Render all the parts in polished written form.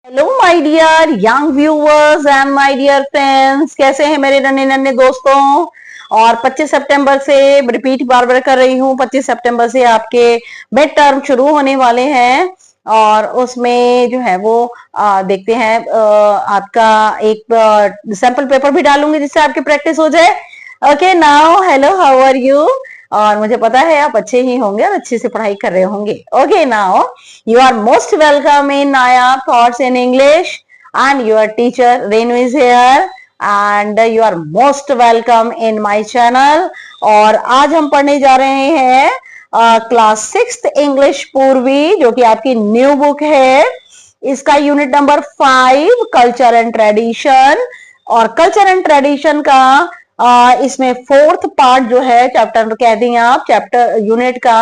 Hello my dear young viewers and my dear friends, कैसे हैं मेरे नन्हे नन्हे दोस्तों। और 25 सितंबर से रिपीट बार बार कर रही हूँ, 25 सितंबर से आपके मिड टर्म शुरू होने वाले हैं और उसमें जो है वो देखते हैं आपका एक सैंपल पेपर भी डालूंगी जिससे आपकी प्रैक्टिस हो जाए। Okay now hello, how are you. और मुझे पता है आप अच्छे ही होंगे और अच्छे से पढ़ाई कर रहे होंगे। Okay now you are most welcome in Naya Thoughts in English and your teacher Renu is here and you are most welcome in my channel। और आज हम पढ़ने जा रहे हैं क्लास 6th इंग्लिश पूर्वी, जो कि आपकी न्यू बुक है। इसका unit number 5 culture and tradition. और कल्चर एंड ट्रेडिशन का इसमें 4th पार्ट जो है, चैप्टर कह दें आप, चैप्टर यूनिट का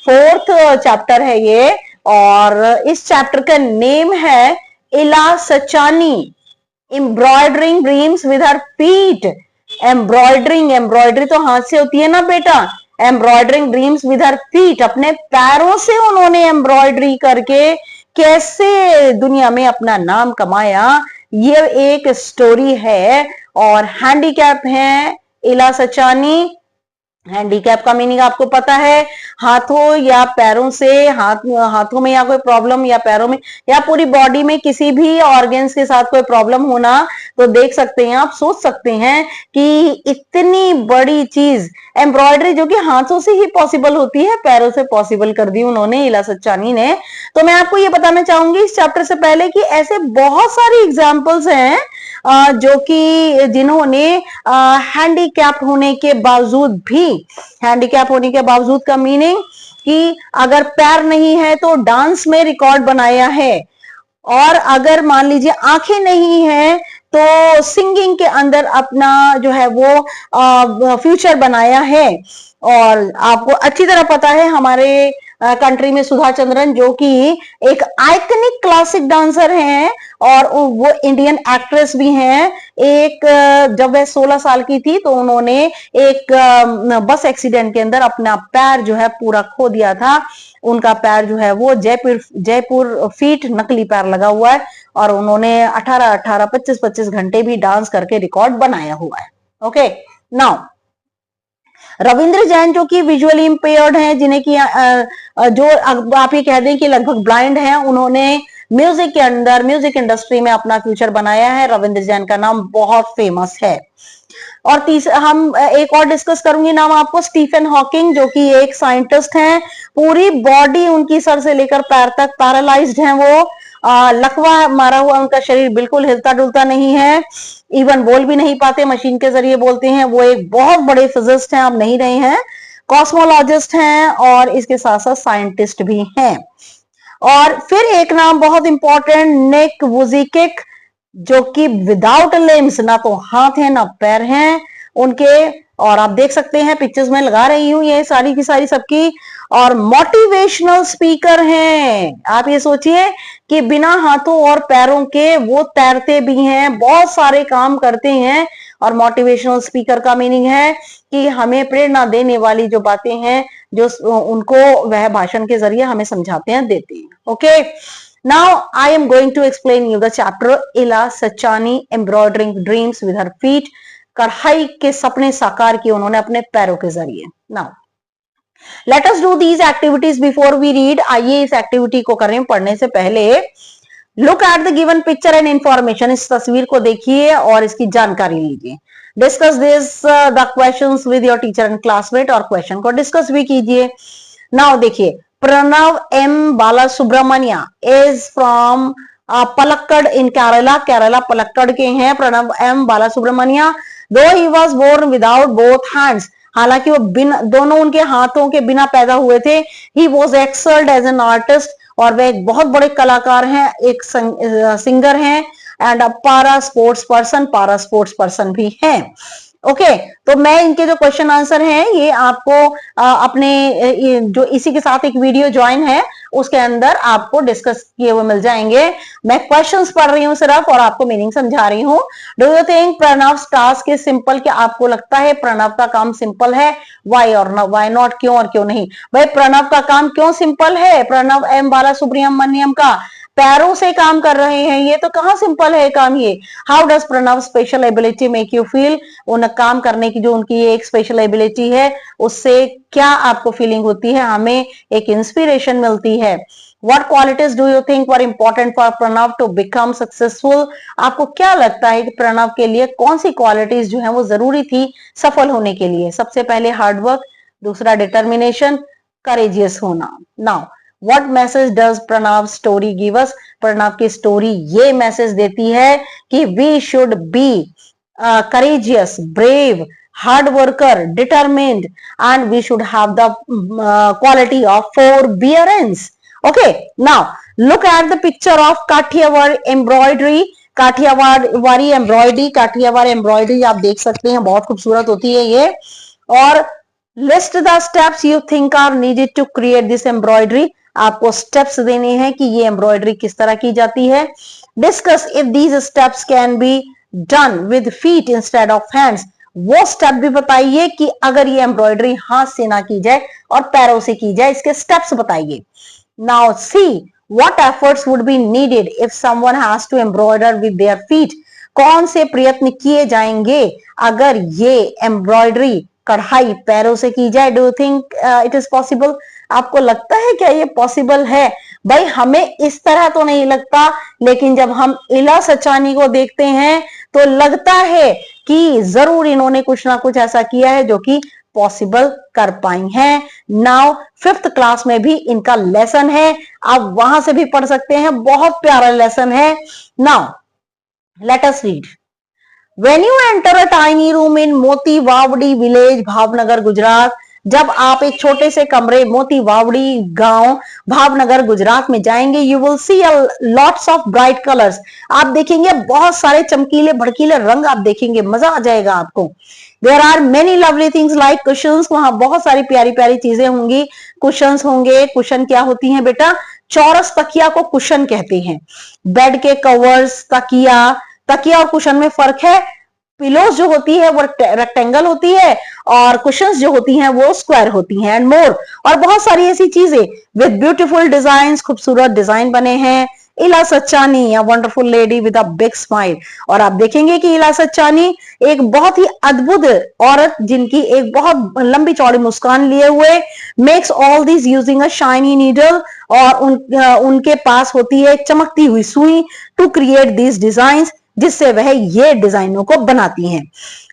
4th चैप्टर है ये। और इस चैप्टर का नेम है Ila Sachani, embroidering dreams with her feet. Embroidery तो हाथ से होती है ना बेटा। Embroidering dreams with her feet, अपने पैरों से उन्होंने एम्ब्रॉयडरी करके कैसे दुनिया में अपना नाम कमाया, ये एक स्टोरी है। और हैंडीकैप है इला सचानी। हैंडीकैप का मीनिंग आपको पता है, हाथों या पैरों से, हाथों में या कोई प्रॉब्लम, या पैरों में या पूरी बॉडी में किसी भी ऑर्गन्स के साथ कोई प्रॉब्लम होना। तो देख सकते हैं आप, सोच सकते हैं कि इतनी बड़ी चीज एम्ब्रॉयडरी जो कि हाथों से ही पॉसिबल होती है, पैरों से पॉसिबल कर दी उन्होंने, इला सचानी ने। तो मैं आपको ये बताना चाहूंगी इस चैप्टर से पहले कि ऐसे बहुत सारी एग्जाम्पल्स हैं जो कि जिन्होंने हैंडीकैप होने के बावजूद भी, हैंडीकैप होने के बावजूद का मीनिंग कि अगर पैर नहीं है तो डांस में रिकॉर्ड बनाया है, और अगर मान लीजिए आंखें नहीं है तो सिंगिंग के अंदर अपना जो है वो फ्यूचर बनाया है। और आपको अच्छी तरह पता है हमारे कंट्री में सुधा चंद्रन, जो कि एक आइकनिक क्लासिक डांसर हैं और वो इंडियन एक्ट्रेस भी हैं। एक जब वह 16 साल की थी तो उन्होंने एक बस एक्सीडेंट के अंदर अपना पैर जो है पूरा खो दिया था। उनका पैर जो है वो जयपुर फीट नकली पैर लगा हुआ है, और उन्होंने 18 25 घंटे भी डांस करके रिकॉर्ड बनाया हुआ है। ओके नाउ रविंद्र जैन, जो कि विजुअली इंपेयर्ड हैं, जिन्हें की जो आप ये कह दें कि लगभग ब्लाइंड हैं, उन्होंने म्यूजिक के अंदर, म्यूजिक इंडस्ट्री में अपना फ्यूचर बनाया है। रविंद्र जैन का नाम बहुत फेमस है। और तीसरा हम एक और डिस्कस करूंगी नाम आपको, स्टीफन हॉकिंग, जो कि एक साइंटिस्ट हैं। पूरी बॉडी उनकी सर से लेकर पैर तक पैरालाइज्ड हैं वो। लकवा मारा हुआ उनका शरीर, बिल्कुल हिलता डुलता नहीं है, इवन बोल भी नहीं पाते, मशीन के जरिए बोलते हैं। वो एक बहुत बड़े फिजिस्ट हैं, अब नहीं रहे हैं, कॉस्मोलॉजिस्ट हैं और इसके साथ साथ साइंटिस्ट भी हैं। और फिर एक नाम बहुत इंपॉर्टेंट, निक वुजिकिक, जो कि विदाउट लिम्स, ना तो हाथ है ना पैर हैं उनके। और आप देख सकते हैं पिक्चर्स में लगा रही हूं ये सारी की सारी सबकी। और मोटिवेशनल स्पीकर हैं। आप ये सोचिए कि बिना हाथों और पैरों के वो तैरते भी हैं, बहुत सारे काम करते हैं। और मोटिवेशनल स्पीकर का मीनिंग है कि हमें प्रेरणा देने वाली जो बातें हैं, जो उनको वह भाषण के जरिए हमें समझाते हैं, देते हैं। Okay now I am going to explain you the chapter Ila Sachani, embroidering dreams with her feet. कढ़ाई के सपने साकार किए उन्होंने अपने पैरों के जरिए। Now let us do these activities before we read. आइए इस एक्टिविटी को करें पढ़ने से पहले। Look at the given picture and information, इस तस्वीर को देखिए और इसकी जानकारी लीजिए। Discuss this the questions with your teacher and classmate, और क्वेश्चन को डिस्कस भी कीजिए। नाउ देखिए, Pranav M Bala Subramanya is from Palakkad in Kerala. Kerala Palakkad के हैं प्रणव एम बाला सुब्रमण्या। दो he was born without both hands, हालांकि वो बिना, दोनों उनके हाथों के बिना पैदा हुए थे। He was excelled as an artist, और वे एक बहुत बड़े कलाकार हैं, एक सिंगर हैं, एंड पारा स्पोर्ट्स पर्सन भी हैं। ओके तो मैं इनके जो क्वेश्चन आंसर हैं ये आपको अपने जो इसी के साथ एक वीडियो ज्वाइन है उसके अंदर आपको डिस्कस किए हुए मिल जाएंगे। मैं क्वेश्चंस पढ़ रही हूँ सिर्फ और आपको मीनिंग समझा रही हूँ। Do you think Pranav task is simple? क्या आपको लगता है प्रणव का काम सिंपल है? वाई और वाई नॉट, क्यों और क्यों नहीं? भाई प्रणव का काम क्यों सिंपल है? प्रणव एम बाला सुब्रमण्यम का पैरों से काम कर रहे हैं, ये तो कहाँ सिंपल है काम ये। How does Pranav special ability make you feel, उन काम करने की जो उनकी ये एक स्पेशल एबिलिटी है उससे क्या आपको फीलिंग होती है, हमें एक इंस्पिरेशन मिलती है। What qualities do you think were important for Pranav to become successful, आपको क्या लगता है कि प्रणव के लिए कौन सी क्वालिटीज जो है वो जरूरी थी सफल होने के लिए। सबसे पहले हार्डवर्क, दूसरा डिटर्मिनेशन, करेजियस होना। Now what message does Pranav story give us, Pranav की स्टोरी ये मैसेज देती है कि we should be courageous, brave, hard worker, determined, and we should have the quality of forbearance. Okay, now look at the picture of Kathiawar embroidery. Kathiawari embroidery, Kathiawar embroidery आप देख सकते हैं, बहुत खूबसूरत होती है ये। और list the steps you think are needed to create this embroidery, आपको स्टेप्स देने हैं कि ये एम्ब्रॉयडरी किस तरह की जाती है। Discuss if these steps can be done with feet instead of hands, वो स्टेप भी बताइए कि अगर ये एम्ब्रॉयडरी हाथ से ना की जाए और पैरों से की जाए, इसके स्टेप्स बताइए। Now see what efforts would be needed if someone has to embroider with their feet, कौन से प्रयत्न किए जाएंगे अगर ये एम्ब्रॉयडरी कढ़ाई पैरों से की जाए। Do you think it is possible, आपको लगता है क्या ये पॉसिबल है? भाई हमें इस तरह तो नहीं लगता, लेकिन जब हम इला सचानी को देखते हैं तो लगता है कि जरूर इन्होंने कुछ ना कुछ ऐसा किया है जो कि पॉसिबल कर पाई हैं। नाउ 5th क्लास में भी इनका लेसन है, आप वहां से भी पढ़ सकते हैं, बहुत प्यारा लेसन है। Now let us read. When you enter a tiny room in मोती वावड़ी विलेज भावनगर गुजरात, जब आप एक छोटे से कमरे मोती वावड़ी गांव भावनगर गुजरात में जाएंगे, you will see lots of bright colours, आप देखेंगे बहुत सारे चमकीले भड़कीले रंग आप देखेंगे, मजा आ जाएगा आपको। There are many lovely things like cushions, वहां बहुत सारी प्यारी प्यारी चीजें होंगी। कुशंस होंगे, कुशन क्या होती हैं बेटा, चौरस तकिया को कुशन कहते हैं। बेड के कवर्स, तकिया, तकिया और कुशन में फर्क है, पिलोज जो होती है वो रेक्टेंगल होती है और कुशंस जो होती हैं वो स्क्वायर होती हैं, एंड मोर, और बहुत सारी ऐसी चीजें विद ब्यूटीफुल डिजाइन्स, खूबसूरत डिजाइन बने हैं। Ila Sachani, a wonderful lady with a big smile, और आप देखेंगे कि इला सचानी एक बहुत ही अद्भुत औरत जिनकी एक बहुत लंबी चौड़ी मुस्कान लिए हुए, makes all this using a shiny needle, और उनके पास होती है चमकती हुई सुई, टू क्रिएट दीज डिजाइन्स, जिससे वह ये डिजाइनों को बनाती हैं।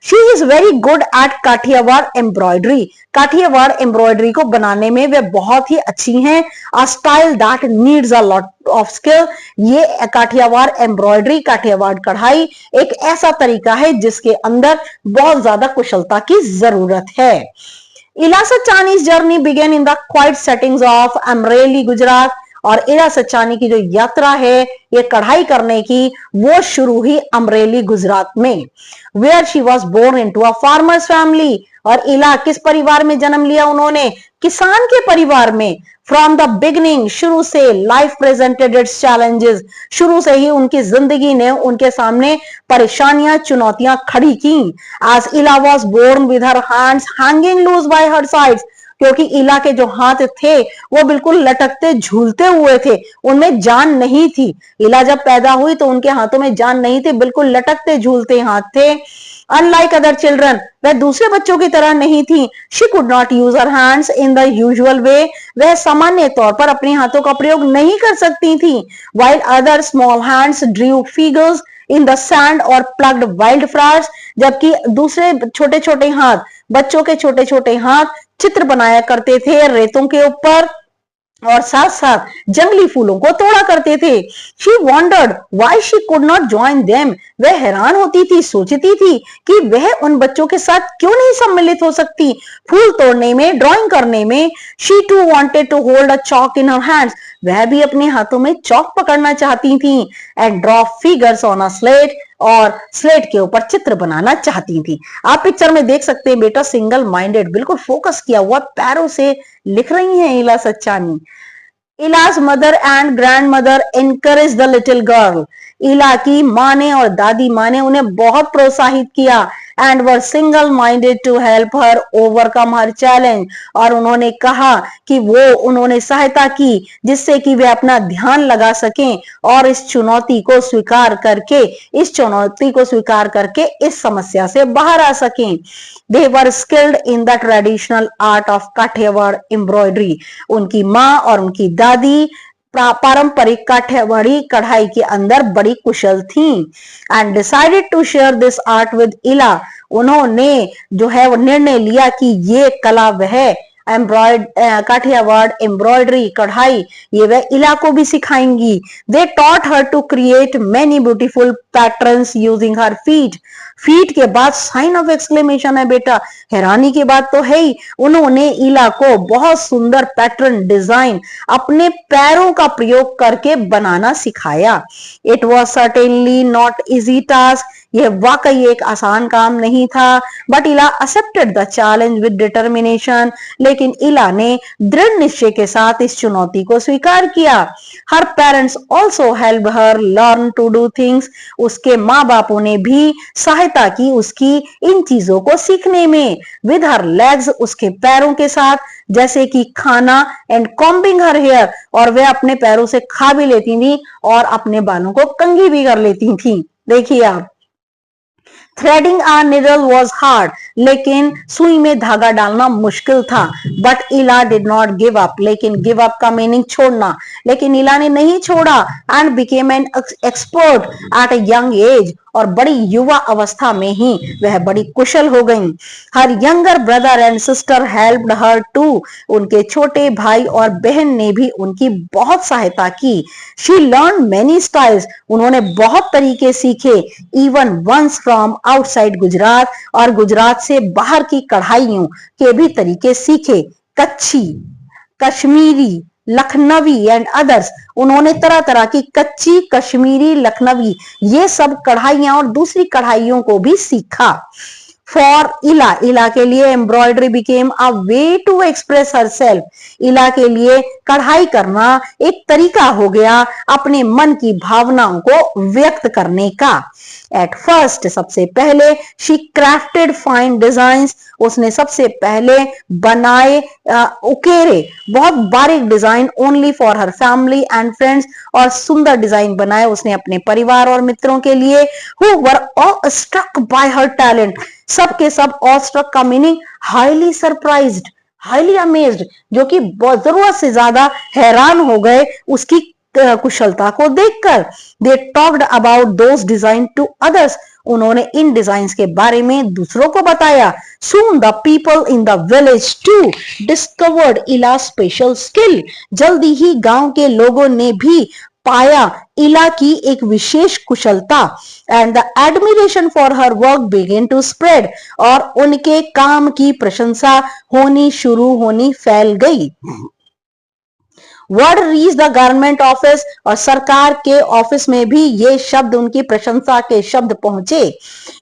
She is very good at Kathiawar embroidery, Kathiawar embroidery को बनाने में वे बहुत ही अच्छी हैं। A style that needs a lot of skill, ये काठियावाड़ एम्ब्रॉयडरी, काठियावाड़ कढ़ाई एक ऐसा तरीका है जिसके अंदर बहुत ज्यादा कुशलता की जरूरत है। Ila Sachani's journey begin in the quite settings of Amreli Gujarat, और इला सचानी की जो यात्रा है ये कढ़ाई करने की, वो शुरू ही अमरेली गुजरात में। Where she was born into a farmers family, और इला किस परिवार में जन्म लिया उन्होंने, किसान के परिवार में। फ्रॉम द बिगनिंग, शुरू से, लाइफ प्रेजेंटेड इट्स चैलेंजेस, शुरू से ही उनकी जिंदगी ने उनके सामने परेशानियां, चुनौतियां खड़ी की। As Ila was born with her hands hanging loose by her sides, क्योंकि इला के जो हाथ थे वो बिल्कुल लटकते झूलते हुए थे, उनमें जान नहीं थी। इला जब पैदा हुई तो उनके हाथों में जान नहीं थी, बिल्कुल लटकते झूलते हाथ थे। अनलाइक अदर चिल्ड्रन, वह दूसरे बच्चों की तरह नहीं थी। She could not use her hands in the usual way, वह सामान्य तौर पर अपने हाथों का प्रयोग नहीं कर सकती थी। while other small hands drew figures in the sand और plucked wildflowers, जबकि दूसरे छोटे छोटे हाथ, बच्चों के छोटे छोटे हाथ चित्र बनाया करते थे रेतों के ऊपर, और साथ साथ जंगली फूलों को तोड़ा करते थे। She wondered why she could not join them, वह हैरान होती थी, सोचती थी कि वह उन बच्चों के साथ क्यों नहीं सम्मिलित हो सकती फूल तोड़ने में, ड्राइंग करने में। She too wanted to hold a chalk in her hands, वह भी अपने हाथों में चौक पकड़ना चाहती थी, and draw figures on a slate, और स्लेट के ऊपर चित्र बनाना चाहती थी। आप पिक्चर में देख सकते हैं बेटा, सिंगल माइंडेड, बिल्कुल फोकस किया हुआ, पैरों से लिख रही हैं इला सचानी। इलाज mother and grand mother encourage the little girl, इला की माँ ने और दादी माँ ने उन्हें बहुत प्रोत्साहित किया। and were single minded to help her overcome her challenge. और उन्होंने कहा कि उन्होंने सहायता की जिससे कि वे अपना ध्यान लगा सकें और इस चुनौती को स्वीकार करके इस समस्या से बाहर आ सकें. They were skilled in the traditional art of Kathiawar embroidery. उनकी माँ और उनकी दादी पारंपरिक काठियावाड़ी कढ़ाई के अंदर बड़ी कुशल थीं. And decided to share this art with Ila. उन्होंने जो है वो निर्णय लिया कि ये कला वह काठियावाड़ एम्ब्रॉयडरी कढ़ाई ये वह इला को भी सिखाएंगी. They taught her to create many beautiful patterns using her feet के बाद साइन ऑफ एक्सक्लेमेशन है बेटा, हैरानी की बात तो है ही. उन्होंने इला को बहुत सुंदर पैटर्न डिजाइन अपने पैरों का प्रयोग करके बनाना सिखाया. It was certainly not easy task. यह वाकई एक आसान काम नहीं था. बट इला accepted the challenge with determination. लेकिन इला ने दृढ़ निश्चय के साथ इस चुनौती को स्वीकार किया. Her parents also help her learn to do things. उसके माँ बापों ने भी सहायता की उसकी इन चीजों को सीखने में. विद हर लेग्स, उसके पैरों के साथ, जैसे कि खाना एंड कॉम्बिंग हर हेयर. और वे अपने पैरों से खा भी लेती थी और अपने बालों को कंघी भी कर लेती थी. देखिए आप, threading a needle was hard. लेकिन सुई में धागा डालना मुश्किल था. But Ila did not give up. लेकिन गिव अप का मीनिंग छोड़ना. लेकिन इला ने नहीं छोड़ा. And became an expert at a young age. और बड़ी युवा अवस्था में ही वह बड़ी कुशल हो गई. Her younger brother and sister helped her too. उनके छोटे भाई और बहन ने भी उनकी बहुत सहायता की. She learn many styles. उन्होंने बहुत तरीके सीखे. Even once from outside Gujarat. और गुजरात से बाहर की कढ़ाइयों के भी तरीके सीखे. कच्छी, कश्मीरी, लखनवी एंड अदर्स. उन्होंने तरह तरह की कच्ची, कश्मीरी, लखनवी ये सब कढ़ाइयां और दूसरी कढ़ाइयों को भी सीखा. फॉर इला के लिए embroidery became a way to express herself. Ila के लिए कढ़ाई करना एक तरीका हो गया अपने मन की भावनाओं को व्यक्त करने का. एट फर्स्ट, सबसे पहले, शी क्राफ्टेड फाइन डिजाइन्स. उसने सबसे पहले बनाए उकेरे बहुत बारीक design only for her family and friends. और सुंदर डिजाइन बनाए उसने अपने परिवार और मित्रों के लिए. Who were all struck by her talent. सबके सब ऑल स्ट्रक का meaning highly surprised, highly amazed, जो कि जरूरत से ज्यादा हैरान हो गए उसकी कुशलता को देखकर. They talked about those design to others. उन्होंने इन डिजाइन्स के बारे में दूसरों को बताया. Soon the people in the village too discovered Ila's special skill. जल्दी ही गांव के लोगों ने भी पाया इला की एक विशेष कुशलता. And the admiration for her work began to spread. और उनके काम की प्रशंसा होनी फैल गई. Word reach the government office. और सरकार के ऑफिस में भी ये शब्द, उनकी प्रशंसा के शब्द पहुंचे.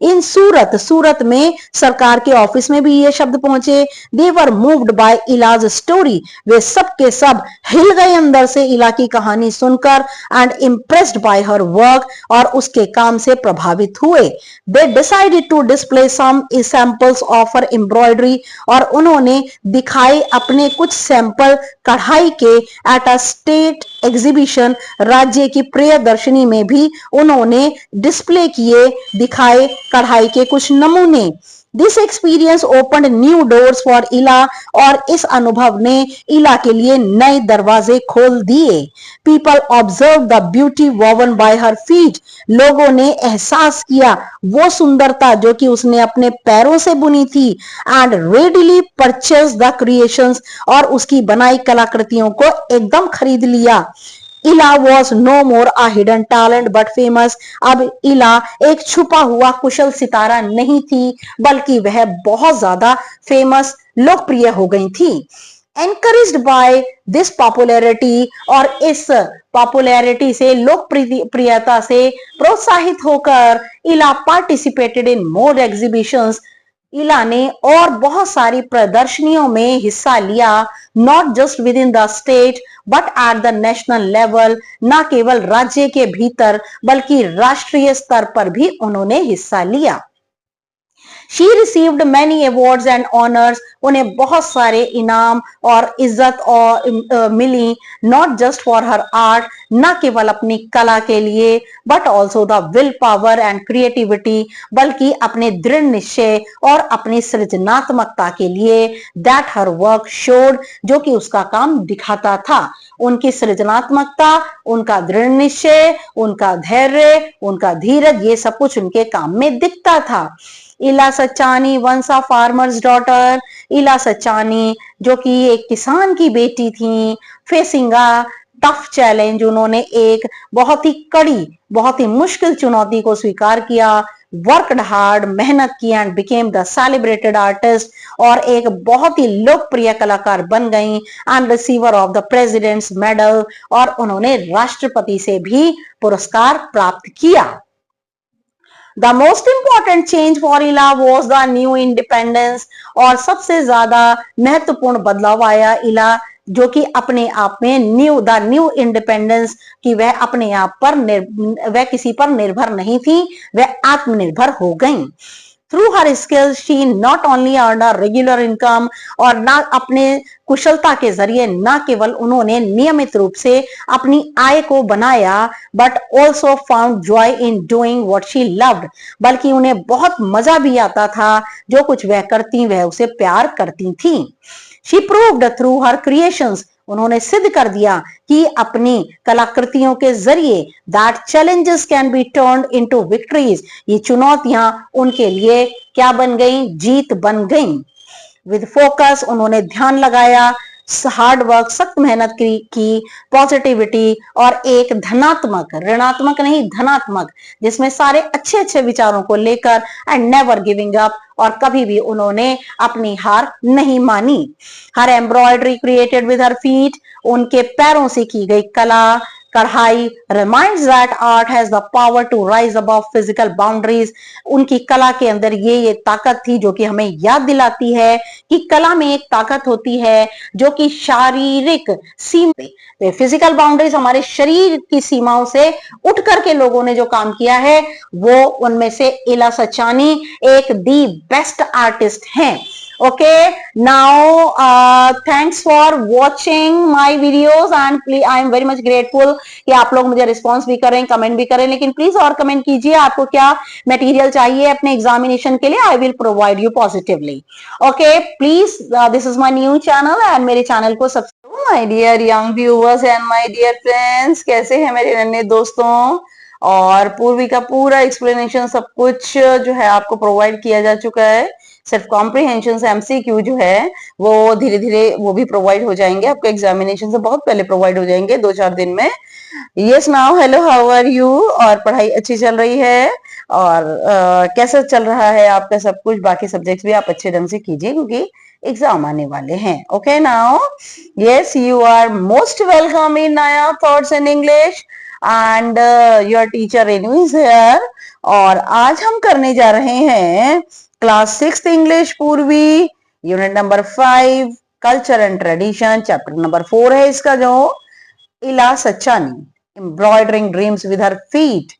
इन सूरत में सरकार के ऑफिस में भी ये शब्द पहुंचे. दे वर मूव्ड बाय इलाज स्टोरी. वे सब के सब हिल गए अंदर से इला की कहानी सुनकर. And impressed by her work. और उसके काम से प्रभावित हुए. They decided to display some samples of her embroidery. और उन्होंने दिखाए अपने कुछ सैंपल कढ़ाई के एट अ स्टेट एग्जीबिशन. राज्य की प्रियदर्शनी में भी उन्होंने डिस्प्ले किए, दिखाए कढ़ाई के कुछ नमूने. This experience opened new doors for इला. और इस अनुभव ने इला के लिए नए दरवाजे खोल दिए. People observe the beauty woven bye her feet. लोगों ने एहसास किया वो सुंदरता जो कि उसने अपने पैरों से बुनी थी. And readily purchase the creations. और उसकी बनाई कलाकृतियों को एकदम खरीद लिया. Ila was no more a hidden talent but famous. अब इला एक छुपा हुआ कुशल सितारा नहीं थी, बल्कि वह बहुत ज्यादा फेमस, लोकप्रिय हो गई थी. Encouraged by this popularity. और इस पॉपुलैरिटी से, लोकप्रियता से प्रोत्साहित होकर इला पार्टिसिपेटेड इन मोर एग्जीबिशंस. इला ने और बहुत सारी प्रदर्शनियों में हिस्सा लिया. Not just with in the state but at the national level. न केवल राज्य के भीतर बल्कि राष्ट्रीय स्तर पर भी उन्होंने हिस्सा लिया. She received many awards and honours, उन्हें बहुत सारे इनाम और इज्जत और मिली, not just for her art, न केवल अपनी कला के लिए, but also the will power and creativity, बल्कि अपने दृढ़ निश्चय और अपनी सृजनात्मकता के लिए, दैट हर वर्क शोड, जो कि उसका काम दिखाता था। उनकी सृजनात्मकता, उनका दृढ़ निश्चय, उनका धैर्य, उनका धीरज, ये सब कुछ उनके काम में दिखता था। इला Sachani once a farmers daughter, इला सचानी जो कि एक किसान की बेटी थी, फेसिंग अ टफ चैलेंज, उन्होंने एक बहुत ही कड़ी, बहुत ही मुश्किल चुनौती को स्वीकार किया, वर्कड हार्ड, मेहनत की, and became the celebrated artist, और एक बहुत ही लोकप्रिय कलाकार बन गई, and receiver of the president's medal, और उन्होंने राष्ट्रपति से भी पुरस्कार प्राप्त किया। The most important change for Ila was the new independence, और सबसे ज्यादा महत्वपूर्ण बदलाव आया इला, जो कि अपने आप में न्यू इंडिपेंडेंस, कि वह अपने आप पर वह किसी पर निर्भर नहीं थी, वह आत्मनिर्भर हो गई। Through her skills she not only earn a regular income, और ना अपने कुशलता के जरिए न केवल उन्होंने नियमित रूप से अपनी आय को बनाया, but also found joy in doing what she loved, बल्कि उन्हें बहुत मजा भी आता था, जो कुछ वह करती वह उसे प्यार करती थी। She proved through her creations, उन्होंने सिद्ध कर दिया कि अपनी कलाकृतियों के जरिए that challenges can B turned into victories, ये चुनौतियां उनके लिए क्या बन गई, जीत बन गई। विद फोकस, उन्होंने ध्यान लगाया, हार्ड वर्क, सख्त मेहनत की, पॉजिटिविटी, और एक धनात्मक, ऋणात्मक नहीं धनात्मक, जिसमें सारे अच्छे अच्छे विचारों को लेकर, एंड नेवर गिविंग अप, और कभी भी उन्होंने अपनी हार नहीं मानी। Her embroidery created with her feet, उनके पैरों से की गई कला, कढ़ाई, reminds that art has the power to rise above physical boundaries, उनकी कला के अंदर ये ताकत थी जो कि हमें याद दिलाती है कि कला में एक ताकत होती है जो कि शारीरिक सीमा, फिजिकल बाउंड्रीज, हमारे शरीर की सीमाओं से उठ करके लोगों ने जो काम किया है, वो उनमें से इला सचानी एक दी बेस्ट आर्टिस्ट हैं। Okay, now thanks for watching my videos, and please I am very much grateful कि आप लोग मुझे रिस्पॉन्स भी करें, कमेंट भी करें, लेकिन प्लीज और कमेंट कीजिए आपको क्या मटेरियल चाहिए अपने एग्जामिनेशन के लिए, I will provide you positively. Okay, please this is my new channel, and मेरे चैनल को subscribe. My dear young viewers and my dear friends, कैसे हैं मेरे नन्हे दोस्तों। और पूर्वी का पूरा एक्सप्लेनेशन सब कुछ जो है आपको प्रोवाइड किया जा चुका है। सिर्फ कॉम्प्रिहेंशन से एमसीक्यू जो है वो धीरे धीरे वो भी प्रोवाइड हो जाएंगे, आपको एग्जामिनेशन से बहुत पहले प्रोवाइड हो जाएंगे 2-4 दिन में। Yes now, hello, how are you, और पढ़ाई अच्छी चल रही है, और कैसा चल रहा है आपका सब कुछ, बाकी सब्जेक्ट्स भी आप अच्छे ढंग से कीजिए क्योंकि एग्जाम आने वाले हैं। Okay now, yes, you are most welcome in नया thoughts in English, and your teacher Renu is here. और आज हम करने जा रहे हैं class 6 English Poorvi, unit number 5, culture and tradition, chapter number 4 है इसका, जो Ila Sachani, embroidering dreams with her feet,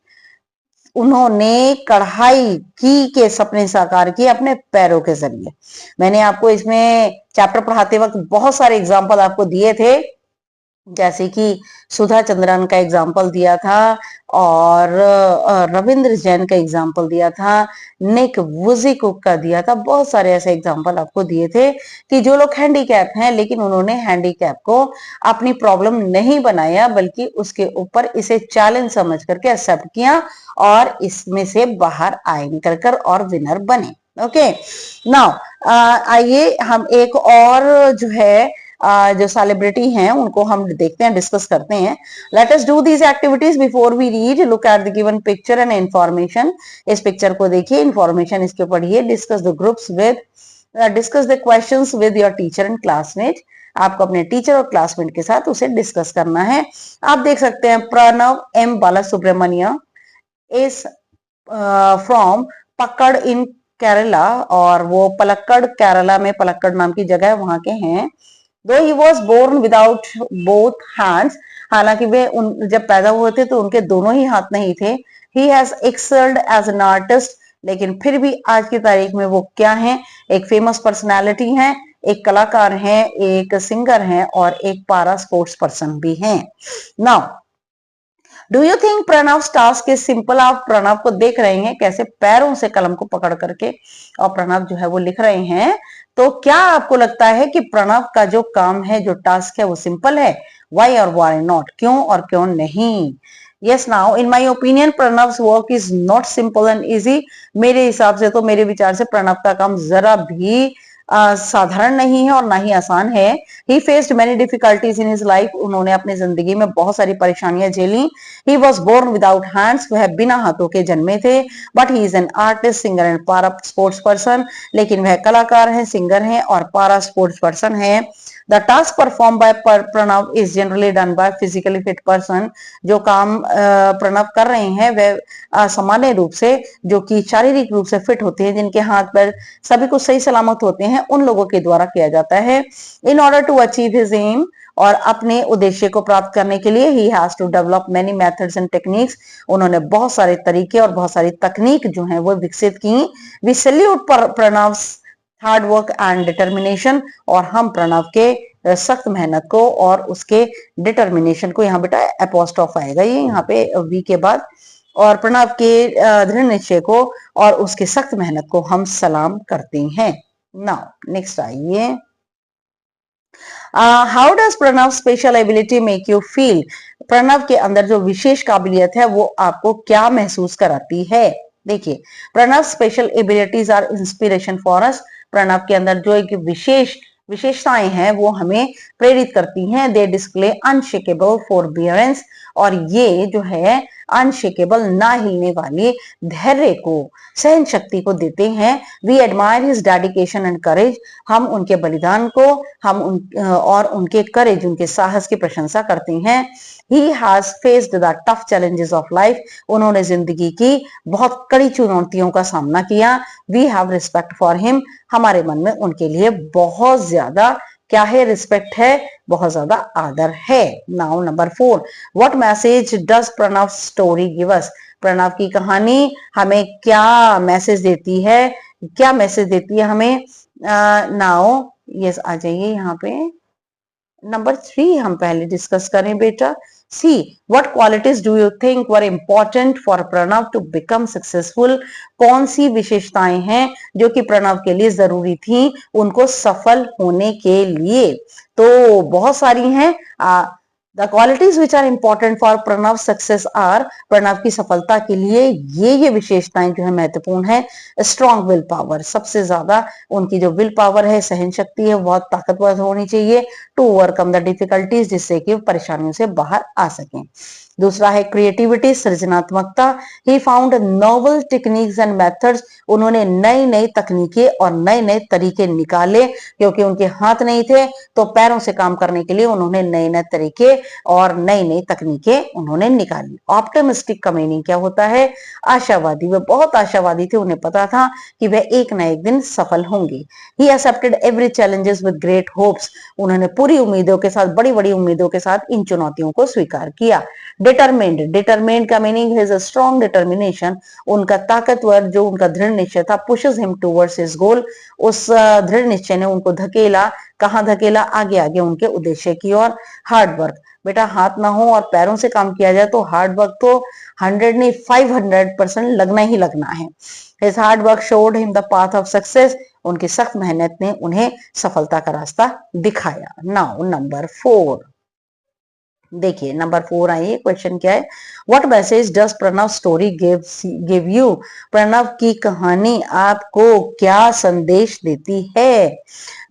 उन्होंने कढ़ाई की के सपने साकार किए अपने पैरों के जरिए। मैंने आपको इसमें चैप्टर पढ़ाते वक्त बहुत सारे एग्जाम्पल आपको दिए थे, जैसे कि सुधा चंद्रन का एग्जाम्पल दिया था, और रविंद्र जैन का एग्जाम्पल दिया था, निक वुजिकुक का दिया था, बहुत सारे ऐसे एग्जाम्पल आपको दिए थे कि जो लोग हैंडीकैप हैं लेकिन उन्होंने हैंडीकैप को अपनी प्रॉब्लम नहीं बनाया, बल्कि उसके ऊपर इसे चैलेंज समझ करके एक्सेप्ट किया और इसमें से बाहर आए निकल कर और विनर बने। ओके नाउ, आइए हम एक और जो है जो सेलिब्रिटी हैं उनको हम देखते हैं, डिस्कस करते हैं। Let us do these activities before we read. Look at the given picture and information. इस पिक्चर को देखिए, इंफॉर्मेशन इसके पढ़िए। Discuss the groups with discuss the questions with your teacher and classmate. आपको अपने टीचर और क्लासमेट के साथ उसे डिस्कस करना है। आप देख सकते हैं Pranav M Bala Subramanya is from Palakkad in Kerala, और वो पलक्कड़, केरला में पलक्कड़ नाम की जगह है, वहां के हैं। Though he was born without both hands, हालांकि वे जब पैदा हुए थे तो उनके दोनों ही हाथ नहीं थे। He has excelled as an artist, लेकिन फिर भी आज की तारीख में वो क्या है? एक फेमस पर्सनालिटी है, एक कलाकार है, एक सिंगर है और एक पारा स्पोर्ट्स पर्सन भी हैं। Now do you think Pranav task is simple? आप प्रणव को देख रहे हैं कैसे पैरों से कलम को पकड़ करके और प्रणव जो है वो लिख रहे हैं, तो क्या आपको लगता है कि प्रणव का जो काम है, जो टास्क है, वो सिंपल है? वाई और वाई नॉट? क्यों और क्यों नहीं? Yes, now in my opinion Pranav's work is not simple and easy. मेरे हिसाब से तो, मेरे विचार से प्रणव का काम जरा भी साधारण नहीं है और ना ही आसान है। He faced many difficulties in his life. उन्होंने अपनी जिंदगी में बहुत सारी परेशानियां झेली। He was born without hands. वह बिना हाथों के जन्मे थे। But he is an artist, singer and para sports person. लेकिन वह कलाकार है, सिंगर है और पारा स्पोर्ट्स पर्सन है। The task performed by प्रणव is generally done by physically fit person। जो काम प्रणव कर रहे हैं वह सामान्य रूप से, जो कि शारीरिक रूप से फिट होते हैं, जिनके हाथ पैर सभी कुछ सही सलामत होते हैं, उन लोगों के द्वारा किया जाता है। In order to achieve his aim, और अपने उद्देश्य को प्राप्त करने के लिए he has to develop many methods and techniques. उन्होंने बहुत सारे तरीके और बहुत सारी तकनीक जो है वो विकसित की। We salute Pranav hard work and determination. और हम प्रणव के सख्त मेहनत को और उसके डिटर्मिनेशन को, यहाँ बेटा एपोस्ट्रोफ आएगा ये यहाँ पे वी के बाद, और प्रणव के दृढ़ निश्चय को और उसके सख्त मेहनत को हम सलाम करते हैं। नाउ नेक्स्ट आइए, how does Pranav special ability make you feel? Pranav के अंदर जो विशेष काबिलियत है वो आपको क्या महसूस कराती है? देखिए, Pranav special abilities are inspiration for us. Pranav के अंदर जो एक विशेषताएं हैं वो हमें प्रेरित करती हैं। दे डिस्प्ले अनशेकेबल फॉरबियरेंस, और ये जो है अनशेकेबल, ना हिलने वाले धैर्य को, सहन शक्ति को देते हैं। We admire his dedication and courage. हम उनके बलिदान को, और उनके करेज, उनके साहस की प्रशंसा करते हैं। He has faced the tough challenges of life। उन्होंने जिंदगी की बहुत कड़ी चुनौतियों का सामना किया। We have respect for him। हमारे मन में उनके लिए बहुत ज्यादा क्या है? रिस्पेक्ट है, बहुत ज्यादा आदर है। Now number 4, what message does Pranav story give us? Pranav की कहानी हमें क्या मैसेज देती है? क्या मैसेज देती है हमें? नाउ यस, आ जाइए यहाँ पे। नंबर 3 हम पहले डिस्कस करें बेटा। See what qualities do you think were important for Pranav to become successful? कौन सी विशेषताएं हैं जो कि प्रणव के लिए जरूरी थी उनको सफल होने के लिए? तो बहुत सारी हैं। The qualities which are important for Pranav success are, Pranav की सफलता के लिए ये विशेषताएं जो है महत्वपूर्ण है। स्ट्रॉन्ग विल पावर, सबसे ज्यादा उनकी जो विल पावर है, सहन शक्ति है, बहुत ताकतवर होनी चाहिए। टू ओवरकम द डिफिकल्टीज, जिससे कि परेशानियों से बाहर आ सकें। दूसरा है क्रिएटिविटी, सृजनात्मकता। He found novel techniques and methods. उन्होंने नई नई तकनीकें और नए नए तरीके निकाले, क्योंकि उनके हाथ नहीं थे तो पैरों से काम करने के लिए उन्होंने नए नए तरीके और नई नई तकनीकें उन्होंने निकाली। ऑप्टिमिस्टिक का मीनिंग क्या होता है? आशावादी। वे बहुत आशावादी थे, उन्हें पता था कि वे एक न एक दिन सफल होंगे। He accepted every challenges with great hopes. उन्होंने पूरी उम्मीदों के साथ, बड़ी बड़ी उम्मीदों के साथ इन चुनौतियों को स्वीकार किया। डिटरमिन्ड, डिटरमिन्ड का मीनिंग है स्ट्रॉन्ग डिटर्मिनेशन। उनका ताकतवर, जो उनका दृढ़ निश्चय था, pushes him towards his goal. उस दृढ़ निश्चय ने उनको धकेला, कहां धकेला? आगे आगे उनके उद्देश्य की ओर। हार्ड वर्क, बेटा हाथ ना हो और पैरों से काम किया जाए तो हार्ड वर्क तो 100 नहीं 500% लगना ही लगना है। His hard work showed him the path of success। उनकी सख्त मेहनत ने उन्हें सफलता का रास्ता दिखाया। नाउ नंबर 4 देखिए, नंबर 4 आइए, क्वेश्चन क्या है? What message does Pranav story give you? Pranav की कहानी आपको क्या संदेश देती है?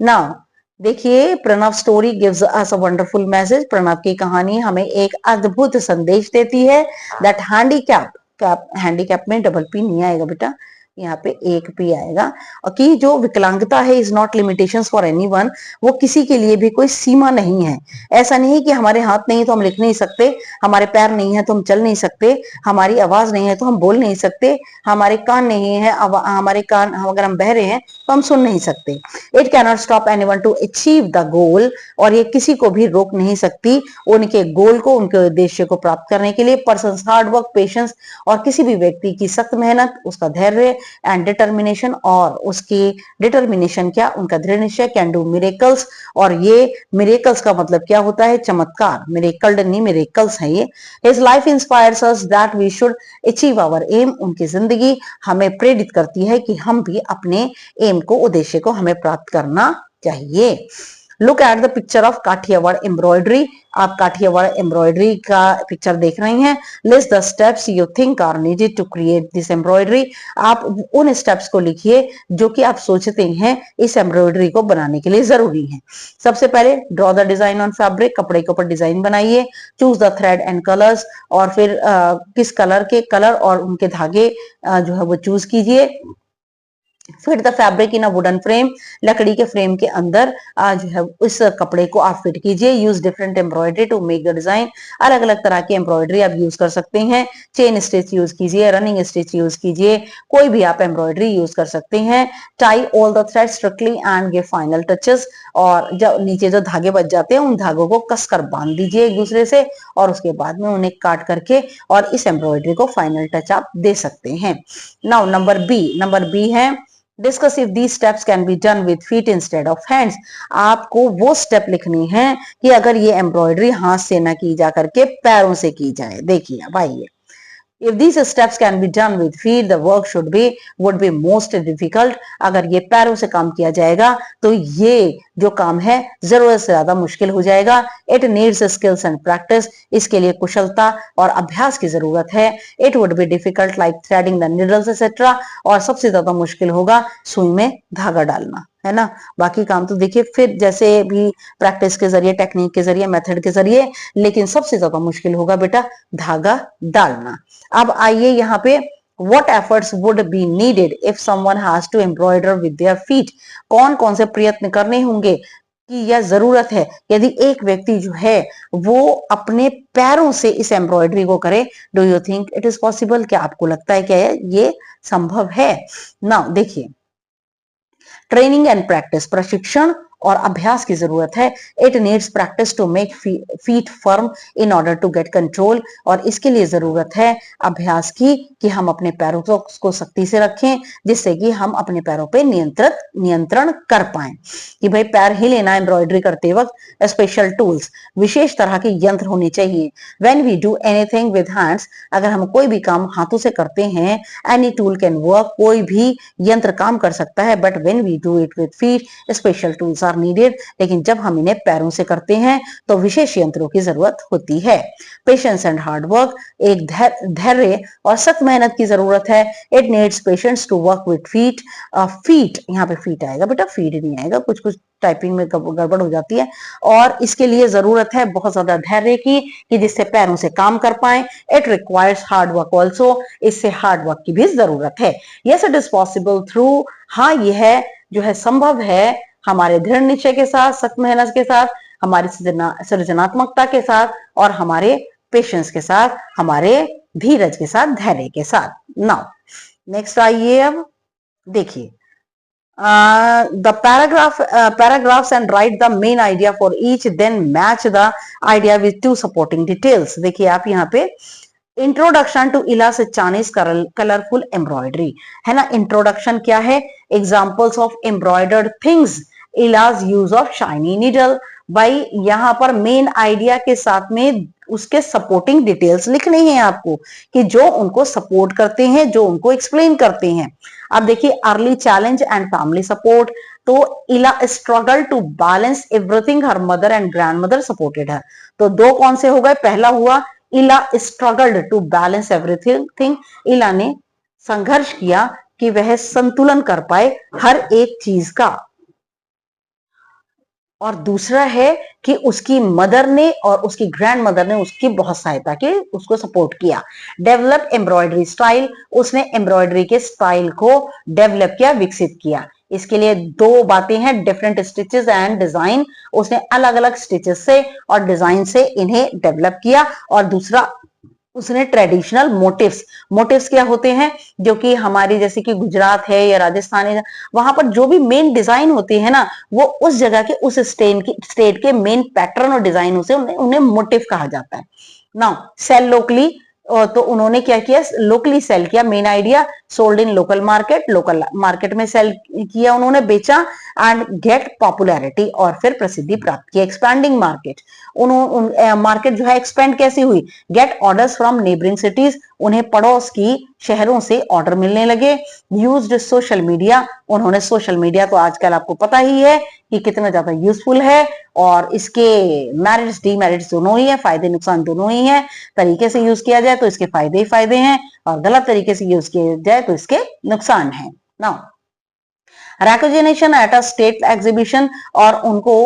नाउ देखिए, Pranav story gives us a wonderful message. Pranav की कहानी हमें एक अद्भुत संदेश देती है। दैट हैंडीकैप में डबल पी नहीं आएगा बेटा, यहाँ पे एक पी आएगा। और कि जो विकलांगता है is not limitations for anyone. वो किसी के लिए भी कोई सीमा नहीं है। ऐसा नहीं है कि हमारे हाथ नहीं है तो हम लिख नहीं सकते, हमारे पैर नहीं है तो हम चल नहीं सकते, हमारी आवाज नहीं है तो हम बोल नहीं सकते, हमारे कान नहीं है, हमारे कान, अगर हम बहरे हैं तो हम सुन नहीं सकते। It cannot stop anyone to achieve the goal. और ये किसी को भी रोक नहीं सकती उनके गोल को, उनके उद्देश्य को प्राप्त करने के लिए। पर्सन हार्ड वर्क, पेशेंस, और किसी भी व्यक्ति की सख्त मेहनत, उसका धैर्य एंड डिटर्मिनेशन, और उसकी डिटर्मिनेशन क्या, उनका दृढ़ निश्चय, कैन डू मिरेकल्स, और ये मिरेकल्स का मतलब क्या होता है, चमत्कार, मिरेकल्ड नहीं मिरेकल्स है ये। His life inspires us that we should achieve our aim, उनकी जिंदगी हमें प्रेरित करती है कि हम भी अपने एम को, उद्देश्य को हमें प्राप्त करना चाहिए। Look at the picture of Kathiawar embroidery, आप काठियावाड़ एम्ब्रॉयडरी का पिक्चर देख रही हैं। List the steps you think are needed to create this embroidery, आप उन स्टेप्स को लिखिए जो कि आप सोचते हैं इस एम्ब्रॉयडरी को बनाने के लिए जरूरी है। सबसे पहले draw the design on fabric, कपड़े के ऊपर डिजाइन बनाइए। Choose the thread and colours, और फिर किस कलर और उनके धागे जो है वो चूज कीजिए। Fit the fabric in a wooden frame, लकड़ी के फ्रेम के अंदर जो है इस कपड़े को आप फिट कीजिए। Use different embroidery to make the design, अलग अलग तरह की एम्ब्रॉयडरी आप यूज कर सकते हैं। चेन स्टिच यूज कीजिए, रनिंग स्टिच यूज कीजिए, कोई भी आप एम्ब्रॉयडरी यूज कर सकते हैं। Tie all the thread strictly and give final touches, और जब नीचे जो धागे बच जाते हैं उन धागों को कसकर बांध दीजिए एक दूसरे से, और उसके बाद में उन्हें काट करके और इस एम्ब्रॉयडरी को फाइनल टच आप दे सकते हैं। नाउ नंबर बी है discuss if the steps can be done with feet instead of hands, आपको वो स्टेप लिखनी है कि अगर ये एम्ब्रॉयडरी हाथ से ना की जा करके पैरों से की जाए। देखिए भाई, if these steps can be done with feet the work would be most difficult, अगर ये पैरों से काम किया जाएगा तो ये जो काम है जरूरत से ज्यादा मुश्किल हो जाएगा। it needs skills and practice, इसके लिए कुशलता और अभ्यास की जरूरत है। it would be difficult like threading the needles etc, और सबसे ज्यादा मुश्किल होगा सुई में धागा डालना, है ना। बाकी काम तो देखिए फिर जैसे भी प्रैक्टिस के जरिए, टेक्निक के जरिए, मेथड के जरिए, लेकिन सबसे ज्यादा मुश्किल होगा बेटा धागा डालना। अब आइए यहाँ पे what efforts would be needed if someone has to embroider with their feet, कौन कौन से प्रयत्न करने होंगे कि यह जरूरत है यदि एक व्यक्ति जो है वो अपने पैरों से इस एम्ब्रॉयडरी को करे। Do you think it is possible, क्या आपको लगता है क्या ये संभव है? नाउ देखिए, ट्रेनिंग एंड प्रैक्टिस, प्रशिक्षण और अभ्यास की जरूरत है। It needs practice to make feet firm in order to get control, और इसके लिए जरूरत है अभ्यास की कि हम अपने पैरों को सख्ती से रखें जिससे कि हम अपने पैरों पे नियंत्रण कर पाए। कि भाई पैर ही लेना एम्ब्रॉयडरी करते वक्त, स्पेशल टूल्स, विशेष तरह के यंत्र होने चाहिए। When we do anything with hands, अगर हम कोई भी काम हाथों से करते हैं, एनी टूल कैन वर्क, कोई भी यंत्र काम कर सकता है, but when we do it with feet special tools are needed, लेकिन जब हम इन्हें पैरों से करते हैं तो विशेष यंत्रों की जरूरत होती है। पेशेंस एंड हार्ड वर्क, एक धैर्य और सख्त मेहनत की जरूरत है। It needs patience to work with feet, feet यहाँ पे फीट आएगा बेटा, फीट नहीं आएगा, कुछ कुछ टाइपिंग में गड़बड़ हो जाती है, और इसके लिए जरूरत है बहुत ज्यादा धैर्य की कि जिससे पैरों से काम कर पाए। It requires hard work also, इससे हार्ड वर्क की भी जरूरत है। Yes it is possible through, हाँ यह जो है संभव है हमारे दृढ़ निश्चय के साथ, सख्त मेहनत के साथ, हमारी सृजनात्मकता के साथ, और हमारे पेशेंस के साथ, हमारे धीरज के साथ, धैर्य के साथ। नाउ नेक्स्ट आइए, अब देखिए the paragraphs and write the main idea for each, then match the idea with two supporting details। देखिए आप यहाँ पे introduction to Ila Sachani's colourful embroidery है ना। इंट्रोडक्शन क्या है? Examples of embroidered things, Ila's use of shiny needle. भाई यहाँ पर मेन आइडिया के साथ में उसके सपोर्टिंग डिटेल्स लिखनी है आपको कि जो उनको सपोर्ट करते हैं, जो उनको एक्सप्लेन करते हैं। अब देखिए early challenge and family support, तो Ila struggle to balance everything, her mother and grandmother supported है। तो दो कौन से हो गए? पहला हुआ इला स्ट्रगल्ड टू बैलेंस एवरीथिंग, इला ने संघर्ष किया कि वह संतुलन कर पाए हर एक चीज का। और दूसरा है कि उसकी मदर ने और उसकी ग्रैंड मदर ने उसकी बहुत सहायता की, उसको सपोर्ट किया। डेवलप एम्ब्रॉयडरी स्टाइल, उसने एम्ब्रॉयडरी के स्टाइल को डेवलप किया, विकसित किया। इसके लिए दो बातें हैं, डिफरेंट स्टिचेस एंड डिजाइन, उसने अलग अलग स्टिचेस से और डिजाइन से इन्हें डेवलप किया। और दूसरा उसने ट्रेडिशनल मोटिव्स क्या होते हैं, जो कि हमारी जैसे कि गुजरात है या राजस्थान है, वहां पर जो भी मेन डिजाइन होते हैं ना, वो उस जगह के उस स्टेट के मेन पैटर्न और डिजाइन से उन्हें मोटिव कहा जाता है। नाउ सेल लोकली, तो उन्होंने क्या किया, लोकली सेल किया, main idea sold in local market में सेल किया, उन्होंने बेचा, एंड गेट पॉपुलैरिटी, और फिर प्रसिद्धि प्राप्त की। एक्सपैंडिंग मार्केट, मार्केट जो है एक्सपेंड कैसी हुई, get orders from neighbouring cities, उन्हें पड़ोस की शहरों से ऑर्डर मिलने लगे। यूज्ड सोशल मीडिया, उन्होंने सोशल मीडिया तो आजकल आपको पता ही है कि कितना ज्यादा यूजफुल है, और इसके मेरिट्स डीमेरिट्स दोनों ही है, फायदे नुकसान दोनों ही है। तरीके से यूज किया जाए तो इसके फायदे ही फायदे हैं, और गलत तरीके से यूज किया जाए तो इसके नुकसान है। Now recognition at a state exhibition, और उनको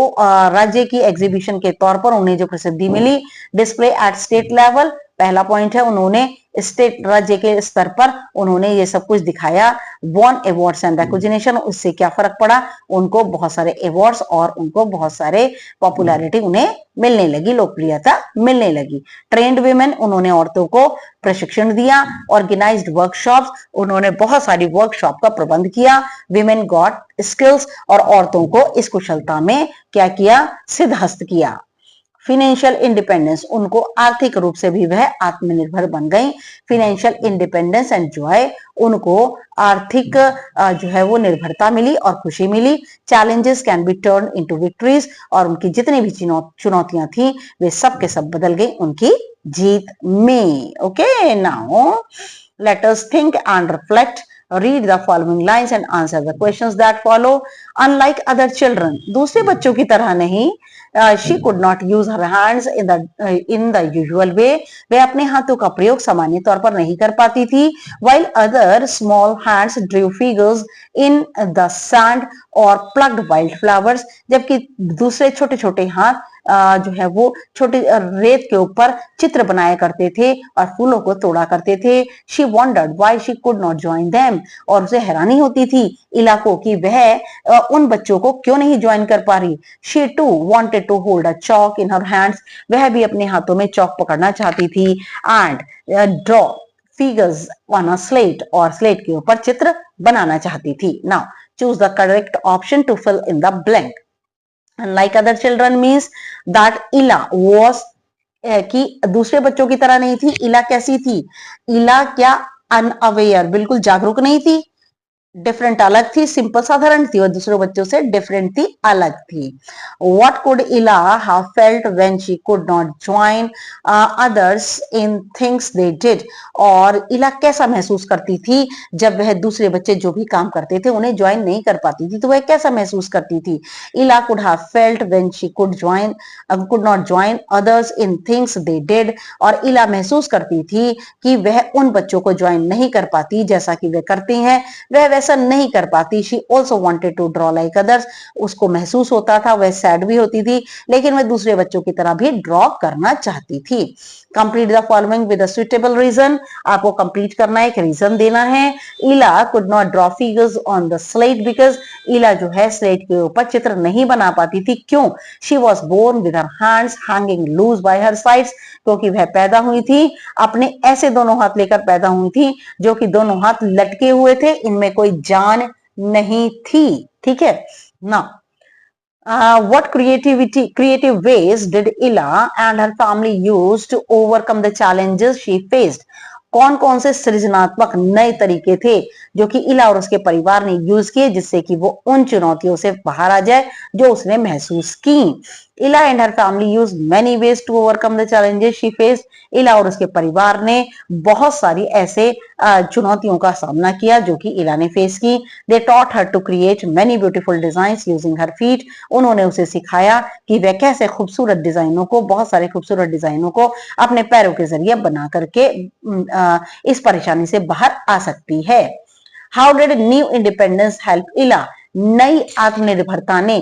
राज्य की एग्जीबिशन के तौर पर उन्हें जो प्रसिद्धि मिली। डिस्प्ले एट स्टेट लेवल, पहला पॉइंट है, उन्होंने स्टेट राज्य के स्तर पर उन्होंने ये सब कुछ दिखाया। वॉन अवार्ड्स एंड रिकॉग्निशन, उससे क्या फर्क पड़ा, उनको बहुत सारे अवार्ड्स और उनको बहुत सारे पॉपुलैरिटी उन्हें मिलने लगी, लोकप्रियता मिलने लगी। ट्रेंड वीमेन, उन्होंने औरतों को प्रशिक्षण दिया। ऑर्गेनाइज्ड वर्कशॉप्स, उन्होंने बहुत सारी वर्कशॉप का प्रबंध किया। विमेन गॉट स्किल्स, और औरतों को इस कुशलता में क्या किया, सिद्धहस्त किया। फिनेंशियल इंडिपेंडेंस, उनको आर्थिक रूप से भी वह आत्मनिर्भर बन गई। फिनेंशियल इंडिपेंडेंस एंड जॉय, उनको आर्थिक जो है वो निर्भरता मिली और खुशी मिली। Challenges can be turn into victories, और उनकी जितनी भी चुनौतियां थी वे सब के सब बदल गई उनकी जीत में। Okay, now let us think and reflect. Read the following lines and answer the questions that follow. Unlike other children, दूसरे बच्चों की तरह नहीं, she could not use her hands in the usual way. वे अपने हाथों का प्रयोग सामान्य तौर पर नहीं कर पाती थी. While other small hands drew figures in the sand or plucked wildflowers, जबकि दूसरे छोटे छोटे हाथ जो है वो छोटे रेत के ऊपर चित्र बनाया करते थे और फूलों को तोड़ा करते थे. She wondered why she could not join them, और उसे हैरानी होती थी इलाकों की वह उन बच्चों को क्यों नहीं ज्वाइन कर पा रही. She too wanted to hold a chalk in her hands, वह भी अपने हाथों में चौक पकड़ना चाहती थी. And draw figures on a slate, और स्लेट के ऊपर चित्र बनाना चाहती थी. Now choose the correct option to fill in the blank. Unlike other children means that Ila was कि दूसरे बच्चों की तरह नहीं थी. इला कैसी थी, इला क्या अनअवेयर, बिल्कुल जागरूक नहीं थी. डिफरेंट अलग थी, सिंपल साधारण थी, और दूसरे बच्चों से डिफरेंट थी, अलग थी. What could Ila have felt when she could not join others in things they did? और इला कैसा महसूस करती थी जब वह दूसरे बच्चे जो भी काम करते थे उन्हें ज्वाइन नहीं कर पाती थी, तो वह कैसा महसूस करती थी. Ila could have felt when she could not join others in things they did, और इला महसूस करती थी कि वह उन बच्चों को ज्वाइन नहीं कर पाती जैसा कि वे करती हैं, वह ऐसा नहीं कर पाती. She also wanted to draw like others, उसको महसूस होता था, वह सैड भी होती थी, लेकिन वह दूसरे बच्चों की तरह भी ड्रॉ करना चाहती थी. Complete the following with a suitable reason, आपको कंप्लीट करना है, एक रीजन देना है. Ila could not draw figures on the slate because, Ila जो है स्लेट के ऊपर चित्र नहीं बना पाती थी, क्यों. She was born with her hands hanging loose by her sides, क्योंकि वह पैदा हुई थी अपने ऐसे दोनों हाथ लेकर पैदा हुई थी जो कि दोनों हाथ लटके हुए थे, इनमें कोई जान नहीं थी. ठीक है ना. What creative ways did Ila and her family use to overcome the challenges she faced? कौन कौन से सृजनात्मक नए तरीके थे जो कि इला और उसके परिवार ने यूज किए जिससे कि वो उन चुनौतियों से बाहर आ जाए जो उसने महसूस की. Ila and her family use many ways to overcome the challenges she faced. Ila और उसके परिवार ने बहुत सारी ऐसे चुनौतियों का सामना किया जो कि इला ने फेस की. They taught her to create many beautiful designs using her feet. उन्होंने उसे सिखाया कि वह कैसे खूबसूरत डिजाइनों को, बहुत सारे खूबसूरत डिजाइनों को अपने पैरों के जरिए बना करके इस परेशानी से बाहर आ सकती है. How did new independence help इला? नई आत्मनिर्भरता ने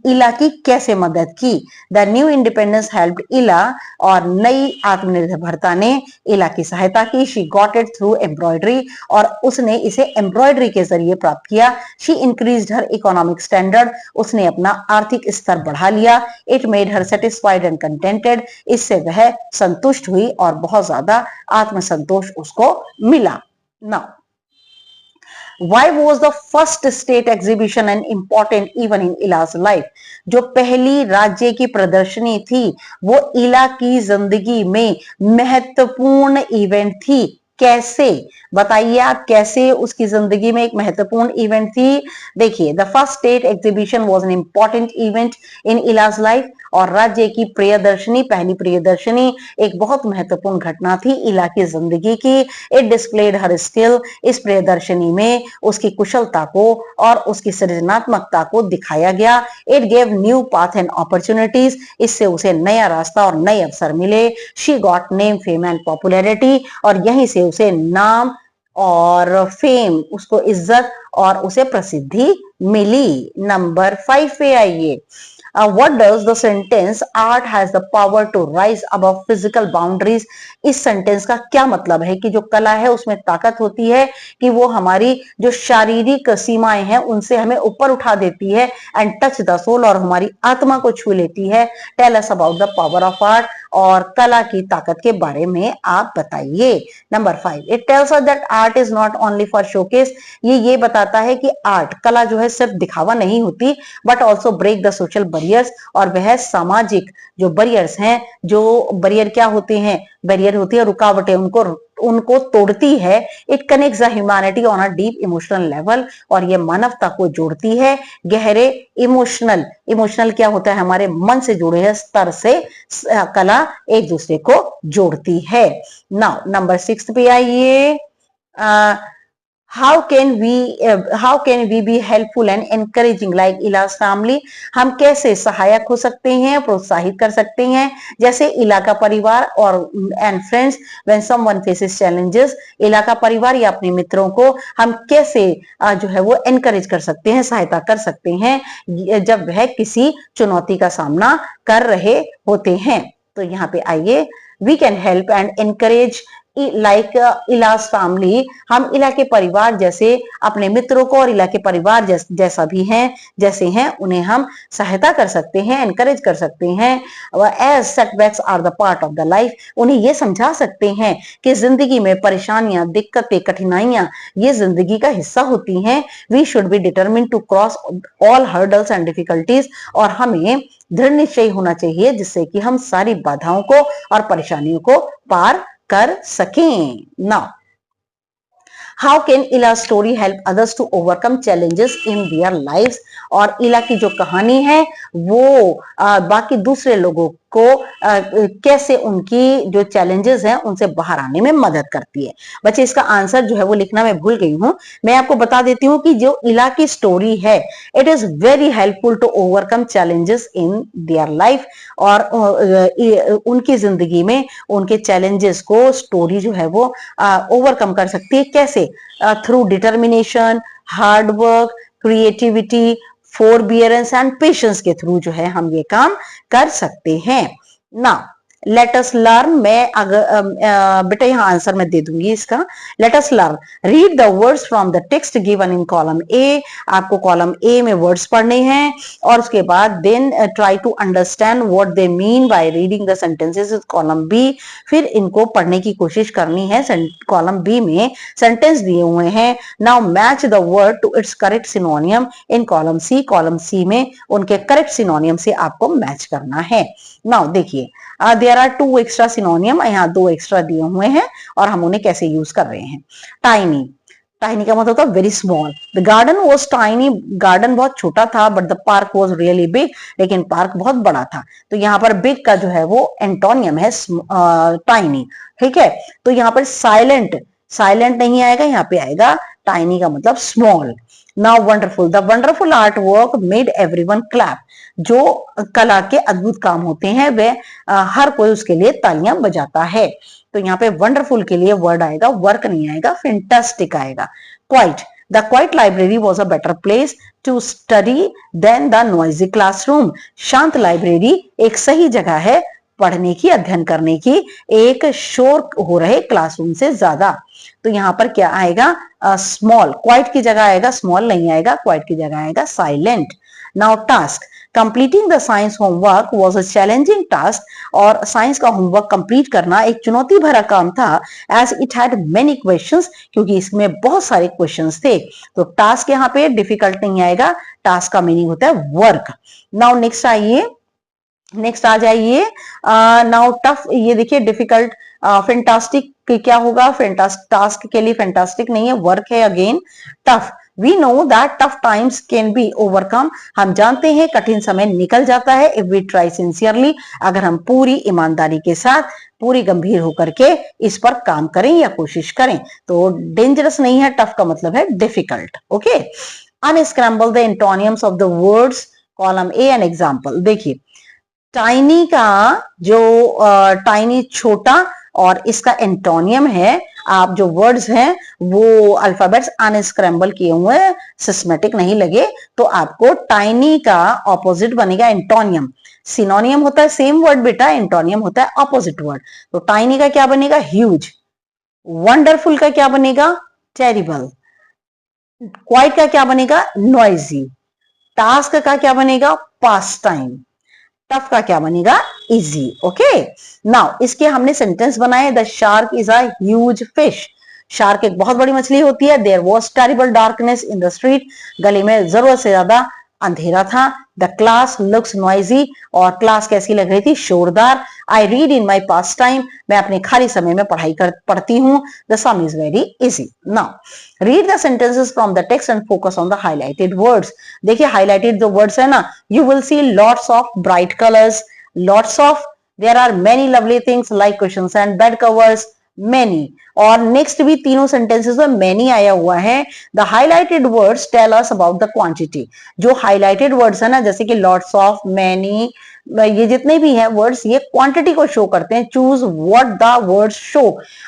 इला की कैसे मदद की. द न्यू इंडिपेंडेंस हेल्प्ड इला, और नई आत्मनिर्भरता ने इला की सहायता की. She got it through embroidery, और उसने इसे एम्ब्रॉयडरी के जरिए प्राप्त किया. She increased her economic standard, उसने अपना आर्थिक स्तर बढ़ा लिया. It made her satisfied and contented, इससे वह संतुष्ट हुई और बहुत ज्यादा आत्मसंतोष उसको मिला. Now Why was the first state exhibition an important even in इला's life? जो पहली राज्य की प्रदर्शनी थी वो इला की जिंदगी में महत्वपूर्ण इवेंट थी। कैसे बताइए आप, कैसे उसकी जिंदगी में एक महत्वपूर्ण इवेंट थी? देखिए, the first state exhibition was an important event in इलाज लाइफ, और राज्य की प्रियदर्शनी, पहली प्रियदर्शनी एक बहुत महत्वपूर्ण घटना थी इला की जिंदगी की। इट डिस्प्लेड हर स्किल, इस प्रियदर्शनी में उसकी कुशलता को और उसकी सृजनात्मकता को दिखाया गया। It gave new path and opportunities, इससे उसे नया रास्ता और नए अवसर मिले। She got name, fame and popularity, और यहीं से उसे नाम और फेम, उसको इज्जत और उसे प्रसिद्धि मिली। नंबर 5 पे आइए। What does the sentence art has the power to rise above physical boundaries? इस सेंटेंस का क्या मतलब है कि जो कला है उसमें ताकत होती है कि वो हमारी जो शारीरिक सीमाएं हैं उनसे हमें ऊपर उठा देती है, एंड टच द सोल, और हमारी आत्मा को छू लेती है। Tell us about the power of art, और कला की ताकत के बारे में आप बताइए। Number 5, it tells us that art is not only for showcase, ये बताता है कि आर्ट, कला जो है सिर्फ दिखावा नहीं होती, but also break the social barriers, और वह सामाजिक जो बैरियर्स हैं, जो बैरियर क्या होते हैं, बैरियर होती है रुकावटें, उनको तोड़ती है। It connects the humanity on a deep emotional level, और ये मानवता को जोड़ती है गहरे इमोशनल क्या होता है, हमारे मन से जुड़े हैं स्तर से कला एक दूसरे को जोड़ती है। नाउ नंबर 6 पे आइए। how can we be helpful and encouraging like इलाज फैमिली? हम कैसे सहायक हो सकते हैं, प्रोत्साहित कर सकते हैं, जैसे इला का परिवार और and friends when someone faces challenges. इला का परिवार या अपने मित्रों को हम कैसे जो है वो एनकरेज कर सकते हैं, सहायता कर सकते हैं जब वह किसी चुनौती का सामना कर रहे होते हैं। तो यहाँ पे आइए, we can help and encourage like Ila's family, हम इला के परिवार जैसे अपने मित्रों को, और इला के परिवार जैसा भी हैं, जैसे हैं उन्हें हम सहायता कर सकते हैं, एनकरेज कर सकते हैं। As setbacks are the part of the life, उन्हें ये समझा सकते हैं कि जिंदगी में परेशानियां, दिक्कतें, कठिनाइयां ये जिंदगी का हिस्सा होती हैं। We should be determined to cross all hurdles and difficulties, और हमें दृढ़ निश्चय होना चाहिए जिससे कि हम सारी बाधाओं को और परेशानियों को पार कर सकें। Now how can Ila story help others to overcome challenges in their lives, और इला की जो कहानी है वो बाकी दूसरे लोगों को कैसे उनकी जो चैलेंजेस हैं उनसे बाहर आने में मदद करती है। बच्चे इसका आंसर जो है वो लिखना मैं भूल गई हूं, मैं आपको बता देती हूँ कि जो इला की स्टोरी है it is very helpful to overcome challenges in their life, और उनकी जिंदगी में उनके चैलेंजेस को स्टोरी जो है वो ओवरकम कर सकती है। कैसे? Through determination, hard work, creativity, forbearance and patience के थ्रू जो है हम ये काम कर सकते हैं। ना लेट अस लर्न, मैं अगर बेटा यहाँ आंसर मैं दे दूंगी इसका। Let us learn, read the words from the text given in column A, आपको कॉलम ए में वर्ड्स पढ़ने हैं, और उसके बाद then try to understand what they mean by reading the sentences in column B, फिर इनको पढ़ने की कोशिश करनी है। कॉलम बी में सेंटेंस दिए हुए हैं। Now match the word to its correct synonym in column C, column C में उनके करेक्ट सिनोनियम से आपको मैच करना है। नाउ देखिए, देयर आर 2 एक्स्ट्रा सिनोनियम, यहाँ 2 एक्स्ट्रा दिए हुए हैं और हम उन्हें कैसे यूज कर रहे हैं। टाइनी, टाइनी का मतलब होता है very small. The garden was tiny, garden बहुत छोटा था, but the park was really big, लेकिन पार्क बहुत बड़ा था। तो यहाँ पर बिग का जो है वो एंटोनियम है टाइनी, ठीक है। तो यहाँ पर साइलेंट, साइलेंट नहीं आएगा, यहाँ पे आएगा टाइनी का मतलब small. Now wonderful, the wonderful art work made everyone clap, जो कला के अद्भुत काम होते हैं वे हर कोई उसके लिए तालियां बजाता है। तो यहाँ पे वंडरफुल के लिए वर्ड आएगा, वर्क नहीं आएगा, फैंटास्टिक आएगा। Quiet, the quiet library was a better place to study than the noisy classroom, शांत लाइब्रेरी एक सही जगह है पढ़ने की, अध्ययन करने की, एक शोर हो रहे क्लासरूम से ज्यादा। तो यहाँ पर क्या आएगा? स्मॉल, क्वाइट की जगह आएगा, स्मॉल नहीं आएगा, क्वाइट की जगह आएगा silent. Now task, completing the science homework was a challenging task, और साइंस का होमवर्क कंप्लीट करना एक चुनौती भरा काम था, as it had many questions, क्योंकि इसमें बहुत सारे क्वेश्चंस थे। तो टास्क यहाँ पे डिफिकल्ट नहीं आएगा, टास्क का मीनिंग होता है वर्क। नाउ नेक्स्ट आ जाइए। नाउ टफ, ये देखिए डिफिकल्ट, फैंटास्टिक क्या होगा, फैंटास्टिक टास्क के लिए फैंटास्टिक नहीं है, वर्क है again. Tough, we know that tough times can be overcome, हम जानते हैं कठिन समय निकल जाता है, इफ वी ट्राई सिंसियरली, अगर हम पूरी ईमानदारी के साथ, पूरी गंभीर होकर के इस पर काम करें या कोशिश करें। तो डेंजरस नहीं है, टफ का मतलब है difficult. Okay, unscramble the एंटोनियम्स of the words, column A an example. देखिए टाइनी का जो टाइनी छोटा, और इसका एंटोनियम है, आप जो वर्ड्स हैं वो अल्फाबेट्स अनस्क्रैम्बल किए हुए, सिस्मेटिक नहीं लगे, तो आपको टाइनी का ऑपोजिट बनेगा एंटोनियम। सिनोनियम होता है सेम वर्ड बेटा, एंटोनियम होता है ऑपोजिट वर्ड। तो टाइनी का क्या बनेगा, ह्यूज। वंडरफुल का क्या बनेगा, टेरिबल। क्वाइट का क्या बनेगा, नॉइजी। टास्क का क्या बनेगा, पास टाइम। टफ का क्या बनेगा, इजी। ओके, नाउ इसके हमने सेंटेंस बनाए। The shark is a huge fish, shark एक बहुत बड़ी मछली होती है। There was terrible darkness in the street, गली में जरूरत से ज्यादा अंधेरा था। द क्लास लुक्स नॉइजी, और क्लास कैसी लग रही थी, शोरदार। I read in my pass time, मैं अपने खाली समय में पढ़ती हूँ। The sum is very easy. Now read the sentences from the text and focus on the highlighted words. देखिए हाईलाइटेड जो वर्ड्स है ना, you will see lots of bright colours, lots of, there are many lovely things like questions and bed covers, many. और next भी तीनों sentences में many आया हुआ है। The highlighted words tell us about the quantity, जो highlighted words है ना, जैसे कि लॉट्स ऑफ, मेनी, ये जितने भी हैं वर्ड्स, ये क्वांटिटी को शो करते हैं। Choose what the words show,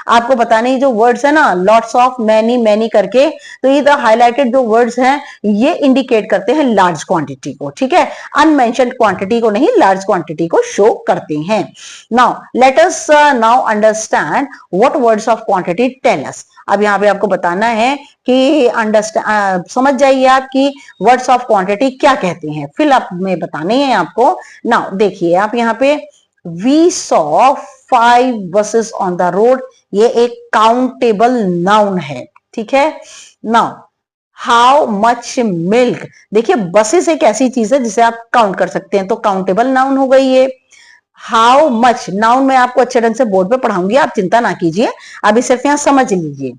आपको बताने जो वर्ड्स है ना, लॉट्स ऑफ, मेनी, मेनी करके, तो ये हाईलाइटेड जो वर्ड्स हैं ये इंडिकेट करते हैं लार्ज क्वांटिटी को, ठीक है, अनमेंशनड क्वांटिटी को नहीं, लार्ज क्वांटिटी को शो करते हैं। Now let us now understand what words of quantity tell us. अब यहाँ पे आपको बताना है कि अंडरस्टैंड, समझ जाइए आप कि वर्ड्स ऑफ क्वांटिटी क्या कहते हैं, फिल अप में बताने हैं आपको। नाउ देखिए आप यहाँ पे, we saw 5 buses on the road, ये एक काउंटेबल नाउन है, ठीक है। नाउ हाउ मच मिल्क, देखिए बसेस एक ऐसी चीज है जिसे आप काउंट कर सकते हैं, तो काउंटेबल नाउन हो गई ये। हाउ मच नाउन मैं आपको अच्छे ढंग से बोर्ड पे पढ़ाऊंगी, आप चिंता ना कीजिए, अभी सिर्फ यहां समझ लीजिए।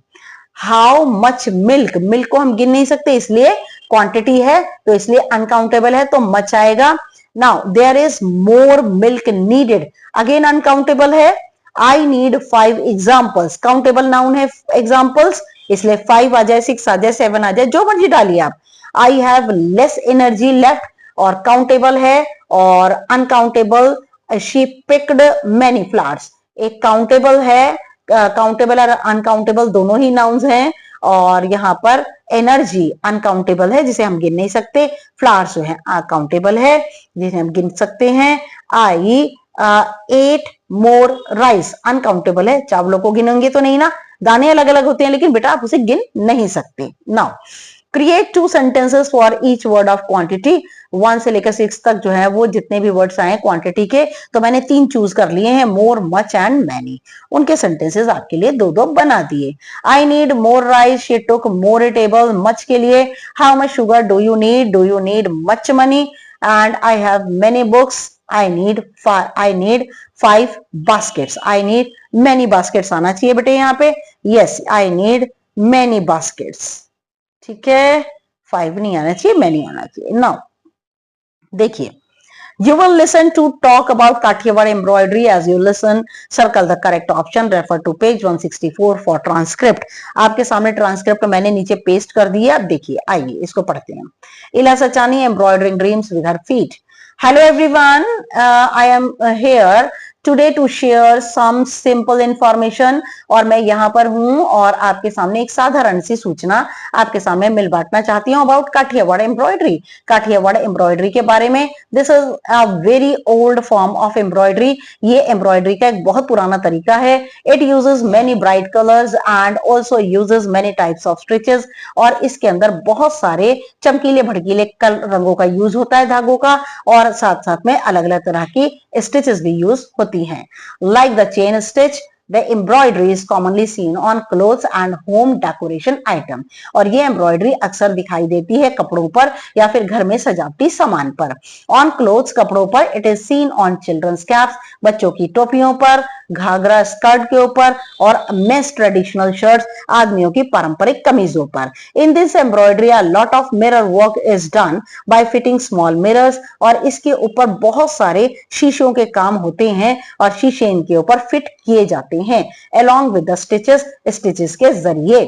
हाउ मच मिल्क, मिल्क को हम गिन नहीं सकते इसलिए क्वांटिटी है, तो इसलिए अनकाउंटेबल है, तो मच आएगा। Now there is more milk needed, again uncountable है। I need 5 examples, countable noun है एग्जाम्पल्स, इसलिए 5 आ जाए, 6 आ जाए, 7 आ जाए, जो मर्जी डालिए आप। I have less energy left, और काउंटेबल है, और uncountable, she picked many flowers, एक काउंटेबल है, काउंटेबल और अनकाउंटेबल दोनों ही नाउन्स हैं, और यहाँ पर एनर्जी अनकाउंटेबल है जिसे हम गिन नहीं सकते, फ्लावर्स जो है काउंटेबल है जिसे हम गिन सकते हैं। आई एट मोर राइस, अनकाउंटेबल है, चावलों को गिनेंगे तो नहीं ना, दाने अलग अलग होते हैं, लेकिन बेटा आप उसे गिन नहीं सकते। Now create 2 sentences for each word of quantity, 1 से लेकर 6 तक जो है वो जितने भी वर्ड्स आए क्वांटिटी के, तो मैंने 3 चूज कर लिए हैं, मोर, मच एंड मैनी, उनके सेंटेंसेस आपके लिए 2-2 बना दिए। I need more rice, she took more A table, much के लिए how much sugar do you need much money, and I have many books, I need 5 baskets, I need many baskets आना चाहिए बेटे यहाँ पे, yes I need many baskets, ठीक है, 5 नहीं आना चाहिए, मैनी आना चाहिए। नाउ देखिए, you will listen to talk about Kathiawar embroidery. As you listen, circle the correct option, refer to page 164 for transcript. आपके सामने ट्रांसक्रिप्ट मैंने नीचे पेस्ट कर दिया, अब देखिए आइए इसको पढ़ते हैं। Ila Sachani embroidering dreams with her feet. Hello everyone, I am here today to share some simple information. और मैं यहाँ पर हूँ और आपके सामने एक साधारण सी सूचना आपके सामने मिल बांटना चाहती हूँ about Kathiawar embroidery. Kathiawar embroidery के बारे में। This is a very old form of embroidery. ये एम्ब्रॉयडरी का एक बहुत पुराना तरीका है। It uses many bright colours and also uses many types of stitches. और इसके अंदर बहुत सारे चमकीले भड़कीले रंगों का यूज होता है धागों का, और साथ साथ में अलग अलग तरह की स्टिचेस भी यूज होती हैं। Like the chain stitch, The embroidery is commonly seen on clothes and home decoration item। और ये एम्ब्रॉयडरी अक्सर दिखाई देती है कपड़ों पर या फिर घर में सजावटी सामान पर। On clothes, कपड़ों पर, it is seen on children's caps, बच्चों की टोपियों पर, घाघरा स्कर्ट के ऊपर, और मेंस ट्रेडिशनल शर्ट्स, आदमियों की पारंपरिक कमीजों पर। In this embroidery, a lot of mirror work is done by fitting small mirrors। और इसके ऊपर बहुत सारे शीशों के काम होते हैं और शीशे इनके ऊपर फिट किए जाते हैं along with the stitches, stitches के जरिए।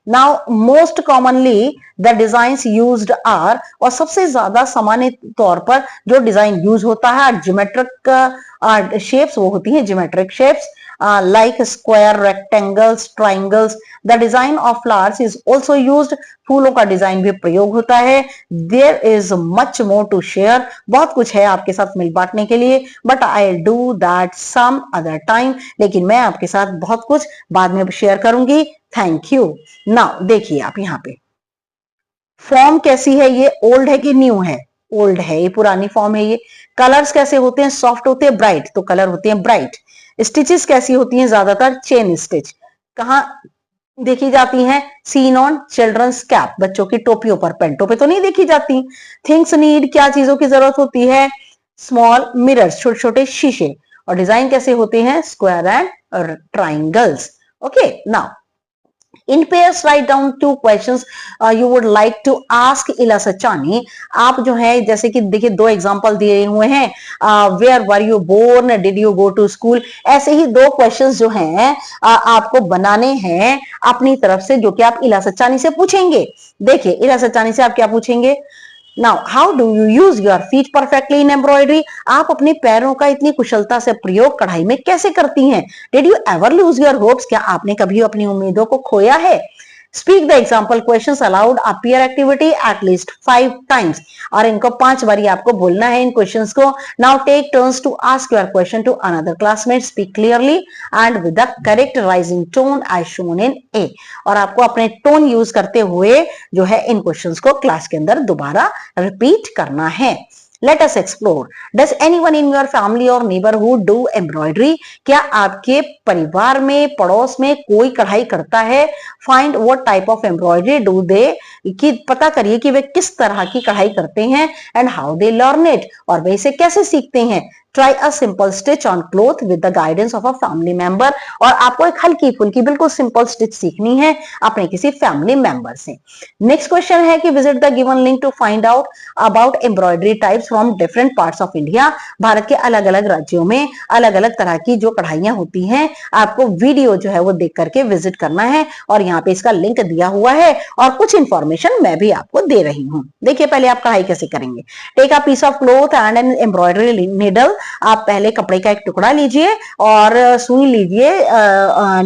Now most commonly the designs used are, और सबसे ज्यादा सामान्य तौर पर जो डिजाइन यूज होता है ज्योमेट्रिक शेप्स, वो होती हैं geometric shapes like square, rectangles, triangles। The design of flowers is also used। फूलों का डिजाइन भी प्रयोग होता है। There is much more to share। बहुत कुछ है आपके साथ मिल बांटने के लिए, but I'll do that some other time। लेकिन मैं आपके साथ बहुत कुछ बाद में शेयर करूंगी। Thank you. नाउ देखिए आप यहाँ पे फॉर्म कैसी है, ये ओल्ड है कि न्यू है? ओल्ड है, ये पुरानी फॉर्म है। ये कलर्स कैसे होते हैं? सॉफ्ट होते हैं, ब्राइट, तो कलर होते हैं ब्राइट। स्टिचेस कैसी होती हैं? ज्यादातर चेन स्टिच। कहाँ देखी जाती हैं? सीन ऑन चिल्ड्रंस कैप, बच्चों की टोपियों पर, पेंटों पे तो नहीं देखी जाती। थिंग्स नीड, क्या चीजों की जरूरत होती है? स्मॉल मिरर्स, छोटे छोटे शीशे। और डिजाइन कैसे होते हैं? Square and triangles. Okay, now in pairs write down two questions you would like to ask Ila Sachani। आप जो है जैसे कि देखिए दो एग्जांपल दिए हुए हैं, where were you born, did you go to school। ऐसे ही दो क्वेश्चंस जो हैं आपको बनाने हैं अपनी तरफ से, जो कि आप इला सचानी से पूछेंगे। देखिए इला सचानी से आप क्या पूछेंगे? Now how do you use your feet perfectly in embroidery. आप अपने पैरों का इतनी कुशलता से प्रयोग कढ़ाई में कैसे करती हैं? Did you ever lose your hopes, क्या आपने कभी अपनी उम्मीदों को खोया है? Speak the example questions aloud a pair activity at least 5 times. और इनको 5 बारी आपको बोलना है इन क्वेश्चंस को। Now take turns to ask your question to another classmate. Speak clearly and with the correct rising tone as shown in A. और आपको अपने टोन यूज करते हुए जो है इन क्वेश्चंस को क्लास के अंदर दोबारा रिपीट करना है। Let us explore. Does anyone in your family or neighborhood do embroidery? क्या आपके परिवार में, पड़ोस में कोई कढ़ाई करता है? Find what type of embroidery do they, कि पता करिए कि वे किस तरह की कढ़ाई करते हैं and how they learn it, और वे इसे कैसे सीखते हैं। Try a simple stitch on cloth with the guidance of a family member। और आपको एक हल्की फुल्की बिल्कुल सिंपल स्टिच सीखनी है अपने किसी फैमिली मेंबर से। नेक्स्ट क्वेश्चन है कि visit the given link to find out about embroidery types from different parts of India. भारत के अलग अलग राज्यों में अलग अलग तरह की जो कढ़ाइयां होती हैं, आपको वीडियो जो है वो देख करके विजिट करना है। और यहाँ पे इसका लिंक दिया हुआ है और कुछ इंफॉर्मेशन मैं भी आपको दे रही हूँ। देखिए पहले आप कढ़ाई कैसे करेंगे। Take a piece of cloth and an embroidery needle. आप पहले कपड़े का एक टुकड़ा लीजिए और सुई लीजिए,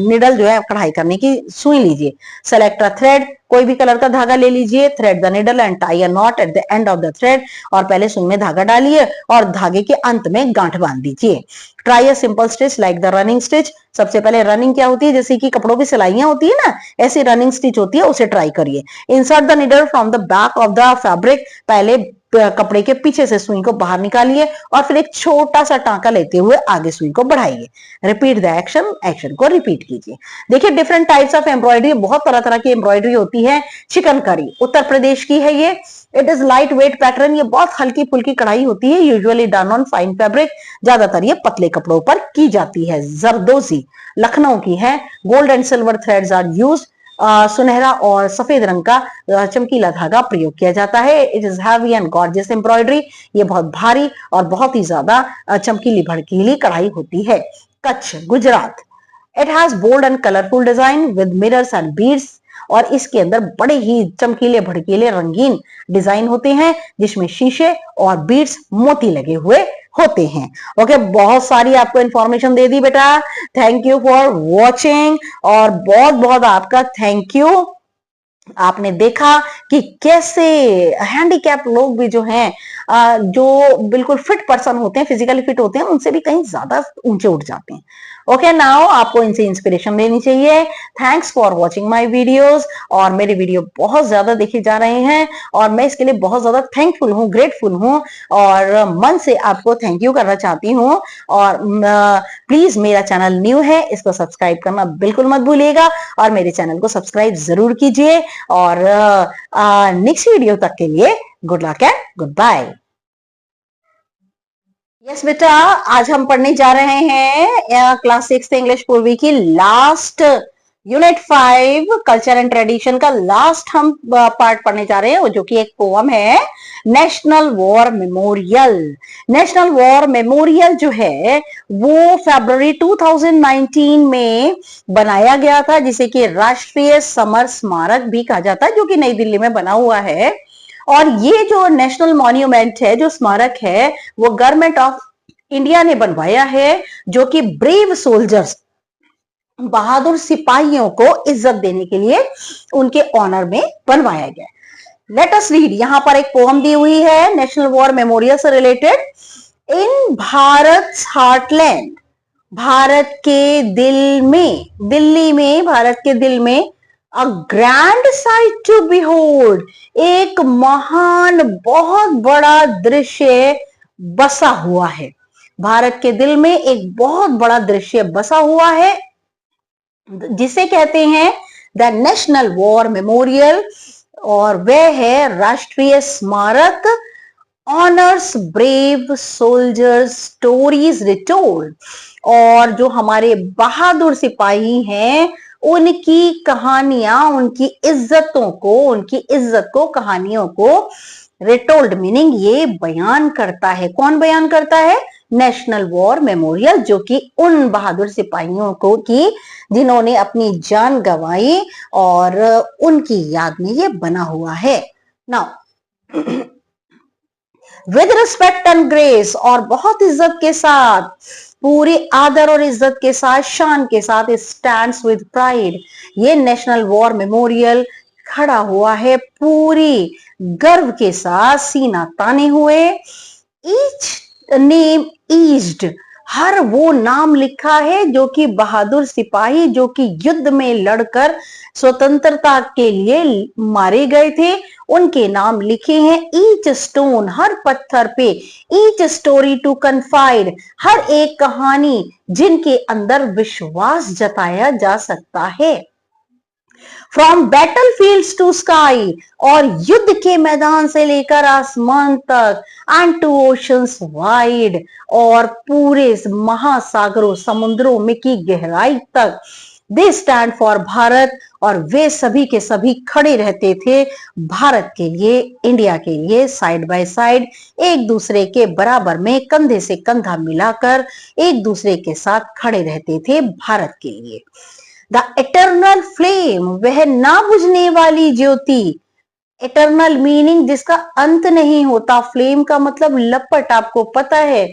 निडल जो है कढ़ाई करने की सुई लीजिए। सेलेक्ट अ थ्रेड, कोई भी कलर का धागा ले लीजिए। Thread the needle and tie a not at the end of the thread. और पहले सुई में धागा डालिए और धागे के अंत में गांठ बांध दीजिए। Try a simple stitch like the running stitch. सबसे पहले रनिंग क्या होती है? जैसे कि कपड़ों की सिलाइयां होती है ना, ऐसी रनिंग स्टिच होती है, उसे ट्राई करिए। Insert the needle from the back of the fabric. पहले कपड़े के पीछे से सुई को बाहर निकालिए और फिर एक छोटा सा टांका लेते हुए आगे सुई को बढ़ाइए। रिपीट द एक्शन, एक्शन को रिपीट कीजिए। देखिए डिफरेंट टाइप्स ऑफ एम्ब्रॉयडरी, बहुत तरह तरह की एम्ब्रॉयडरी होती है। चिकनकारी उत्तर प्रदेश की है ये। It is light weight pattern, ये बहुत हल्की फुल्की कढ़ाई होती है। Usually done on fine fabric, ज्यादातर ये पतले कपड़ों पर की जाती है। जरदोजी लखनऊ की है। Gold and silver threads are used. सुनहरा और सफेद रंग का चमकीला धागा प्रयोग किया जाता है। It is heavy and gorgeous embroidery, ये बहुत भारी और बहुत ही ज्यादा चमकीली भड़कीली कढ़ाई होती है। Kutch Gujarat, it has bold and colourful design with mirrors and beads. और इसके अंदर बड़े ही चमकीले भड़कीले रंगीन डिजाइन होते हैं जिसमें शीशे और बीड्स मोती लगे हुए होते हैं। ओके, बहुत सारी आपको इंफॉर्मेशन दे दी बेटा। थैंक यू फॉर वॉचिंग, और बहुत बहुत आपका थैंक यू। आपने देखा कि कैसे हैंडीकैप लोग भी जो हैं, जो बिल्कुल फिट पर्सन होते हैं, फिजिकली फिट होते हैं, उनसे भी कहीं ज्यादा ऊंचे उठ जाते हैं। ओके, नाउ आपको इनसे इंस्पिरेशन लेनी चाहिए। Thanks for watching my videos, और मेरे वीडियो बहुत ज्यादा देखे जा रहे हैं, और मैं इसके लिए बहुत ज्यादा थैंकफुल हूँ, ग्रेटफुल हूँ, और मन से आपको थैंक यू करना चाहती हूँ। और प्लीज, मेरा चैनल न्यू है, इसको सब्सक्राइब करना बिल्कुल मत भूलिएगा, और मेरे चैनल को सब्सक्राइब जरूर कीजिए। और नेक्स्ट वीडियो तक के लिए good luck and goodbye. Yes बेटा, आज हम पढ़ने जा रहे हैं क्लास 6 इंग्लिश पूर्वी की last unit 5 culture and tradition का लास्ट हम पार्ट पढ़ने जा रहे हैं, जो कि एक पोअम है, national war memorial. National war memorial जो है वो फरवरी 2019 में बनाया गया था, जिसे कि राष्ट्रीय समर स्मारक भी कहा जाता है, जो कि नई दिल्ली में बना हुआ है। और ये जो नेशनल मॉन्यूमेंट है, जो स्मारक है, वो गवर्नमेंट ऑफ इंडिया ने बनवाया है, जो कि ब्रेव सोल्जर्स, बहादुर सिपाहियों को इज्जत देने के लिए उनके ऑनर में बनवाया गया। लेट अस रीड, यहां पर एक पोएम दी हुई है नेशनल वॉर मेमोरियल से related. In Bharat heartland, Bharat के दिल में, दिल्ली में, भारत के दिल में, a grand sight to behold, एक महान बहुत बड़ा दृश्य बसा हुआ है। भारत के दिल में एक बहुत बड़ा दृश्य बसा हुआ है, जिसे कहते हैं द नेशनल वॉर मेमोरियल, और वह है राष्ट्रीय स्मारक। Honours brave soldiers, stories retold, और जो हमारे बहादुर सिपाही हैं उनकी कहानियां, उनकी इज्जतों को, उनकी इज्जत को, कहानियों को रिटोल्ड मीनिंग ये बयान करता है। कौन बयान करता है? नेशनल वॉर मेमोरियल, जो कि उन बहादुर सिपाहियों को की जिन्होंने अपनी जान गंवाई, और उनकी याद में ये बना हुआ है। Now with respect and grace, और बहुत इज्जत के साथ, पूरे आदर और इज्जत के साथ, शान के साथ, स्टैंड्स विद प्राइड, ये नेशनल वॉर मेमोरियल खड़ा हुआ है पूरी गर्व के साथ, सीना ताने हुए। ईच नेम ईज्ड, हर वो नाम लिखा है जो कि बहादुर सिपाही, जो कि युद्ध में लड़कर स्वतंत्रता के लिए मारे गए थे, उनके नाम लिखे हैं। ईच स्टोन, हर पत्थर पे, ईच स्टोरी टू कन्फाइड, हर एक कहानी जिनके अंदर विश्वास जताया जा सकता है। From battlefields to sky, और युद्ध के मैदान से लेकर आसमान तक, एंड टू ओशंस वाइड, और पूरे महासागरों, समुद्रों में की गहराई तक, दे स्टैंड फॉर भारत, और वे सभी के सभी खड़े रहते थे भारत के लिए, इंडिया के लिए, साइड बाय साइड, एक दूसरे के बराबर में, कंधे से कंधा मिलाकर एक दूसरे के साथ खड़े रहते थे भारत के लिए। द इटर्नल फ्लेम, वह ना बुझने वाली ज्योति, इटर्नल मीनिंग जिसका अंत नहीं होता, फ्लेम का मतलब लपट। आपको पता है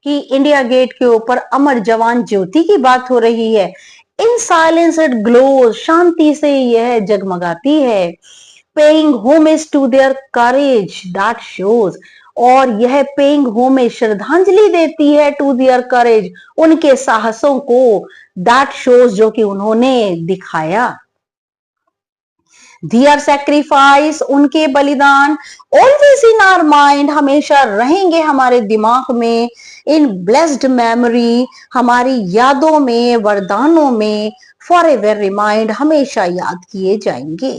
कि इंडिया गेट के ऊपर अमर जवान ज्योति की बात हो रही है। इन साइलेंस इट ग्लोज, शांति से यह जगमगाती है। Paying homage to their courage that shows, और यह पेइंग होमेज, श्रद्धांजलि देती है, टू देयर करेज, उनके साहसों को, दैट शोज, जो कि उन्होंने दिखाया। दियर सैक्रिफाइस, उनके बलिदान, ऑलवेज इन आवर माइंड, हमेशा रहेंगे हमारे दिमाग में। इन ब्लेस्ड मेमोरी, हमारी यादों में, वरदानों में, फॉर एवर रिमाइंड, हमेशा याद किए जाएंगे।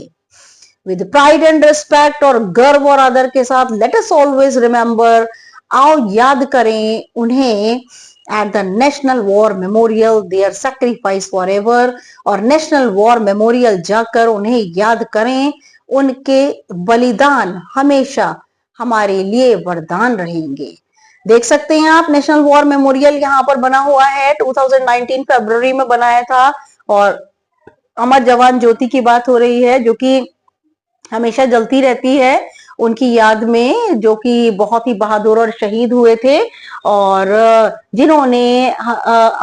विद प्राइड एंड रिस्पेक्ट, और गर्व और आदर के साथ, लेट अस ऑलवेज रिमेंबर, आओ याद करें उन्हें, at the national war memorial their sacrifice forever, और नेशनल वॉर मेमोरियल जाकर उन्हें याद करें, उनके बलिदान हमेशा हमारे लिए वरदान रहेंगे। देख सकते हैं आप, नेशनल वॉर मेमोरियल यहाँ पर बना हुआ है, 2019 फरवरी में बनाया था, और अमर जवान ज्योति की बात हो रही है, जो कि हमेशा जलती रहती है, उनकी याद में, जो कि बहुत ही बहादुर और शहीद हुए थे और जिन्होंने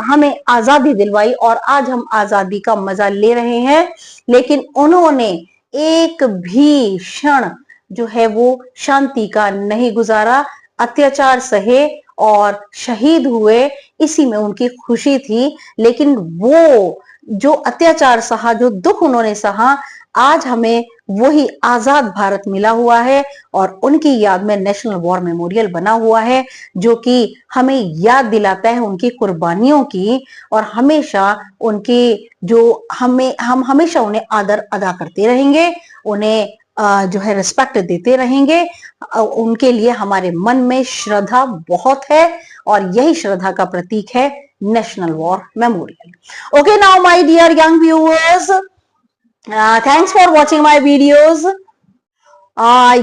हमें आजादी दिलवाई और आज हम आजादी का मजा ले रहे हैं। लेकिन उन्होंने एक भी क्षण जो है वो शांति का नहीं गुजारा, अत्याचार सहे और शहीद हुए, इसी में उनकी खुशी थी। लेकिन वो जो अत्याचार सहा, जो दुख उन्होंने सहा, आज हमें वही आजाद भारत मिला हुआ है और उनकी याद में नेशनल वॉर मेमोरियल बना हुआ है, जो कि हमें याद दिलाता है उनकी कुर्बानियों की और हमेशा उनकी जो हम हमेशा उन्हें आदर अदा करते रहेंगे, उन्हें जो है रिस्पेक्ट देते रहेंगे। उनके लिए हमारे मन में श्रद्धा बहुत है और यही श्रद्धा का प्रतीक है national war memorial. Okay, now my dear young viewers, thanks for watching my videos.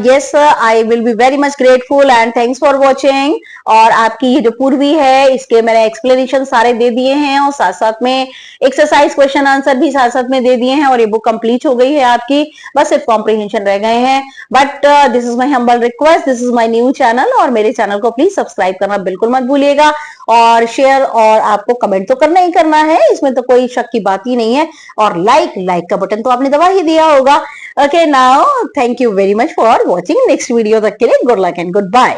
Yes, I will be very much grateful and thanks for watching. और आपकी ये जो पूर्वी है, इसके मैंने एक्सप्लेनेशन सारे दे दिए हैं और साथ साथ में एक्सरसाइज क्वेश्चन आंसर भी साथ साथ में दे दिए हैं और ये बुक कंप्लीट हो गई है आपकी, बस सिर्फ कॉम्प्रिहेंशन रह गए हैं। But this is my humble request, this is my new channel और मेरे चैनल को प्लीज सब्सक्राइब करना बिल्कुल मत भूलिएगा और शेयर और आपको कमेंट तो करना ही करना है, इसमें तो कोई शक की बात ही नहीं है। और लाइक का बटन तो आपने दबा ही दिया होगा। Okay, now thank you very much for watching. Next video तक के लिए good luck and goodbye.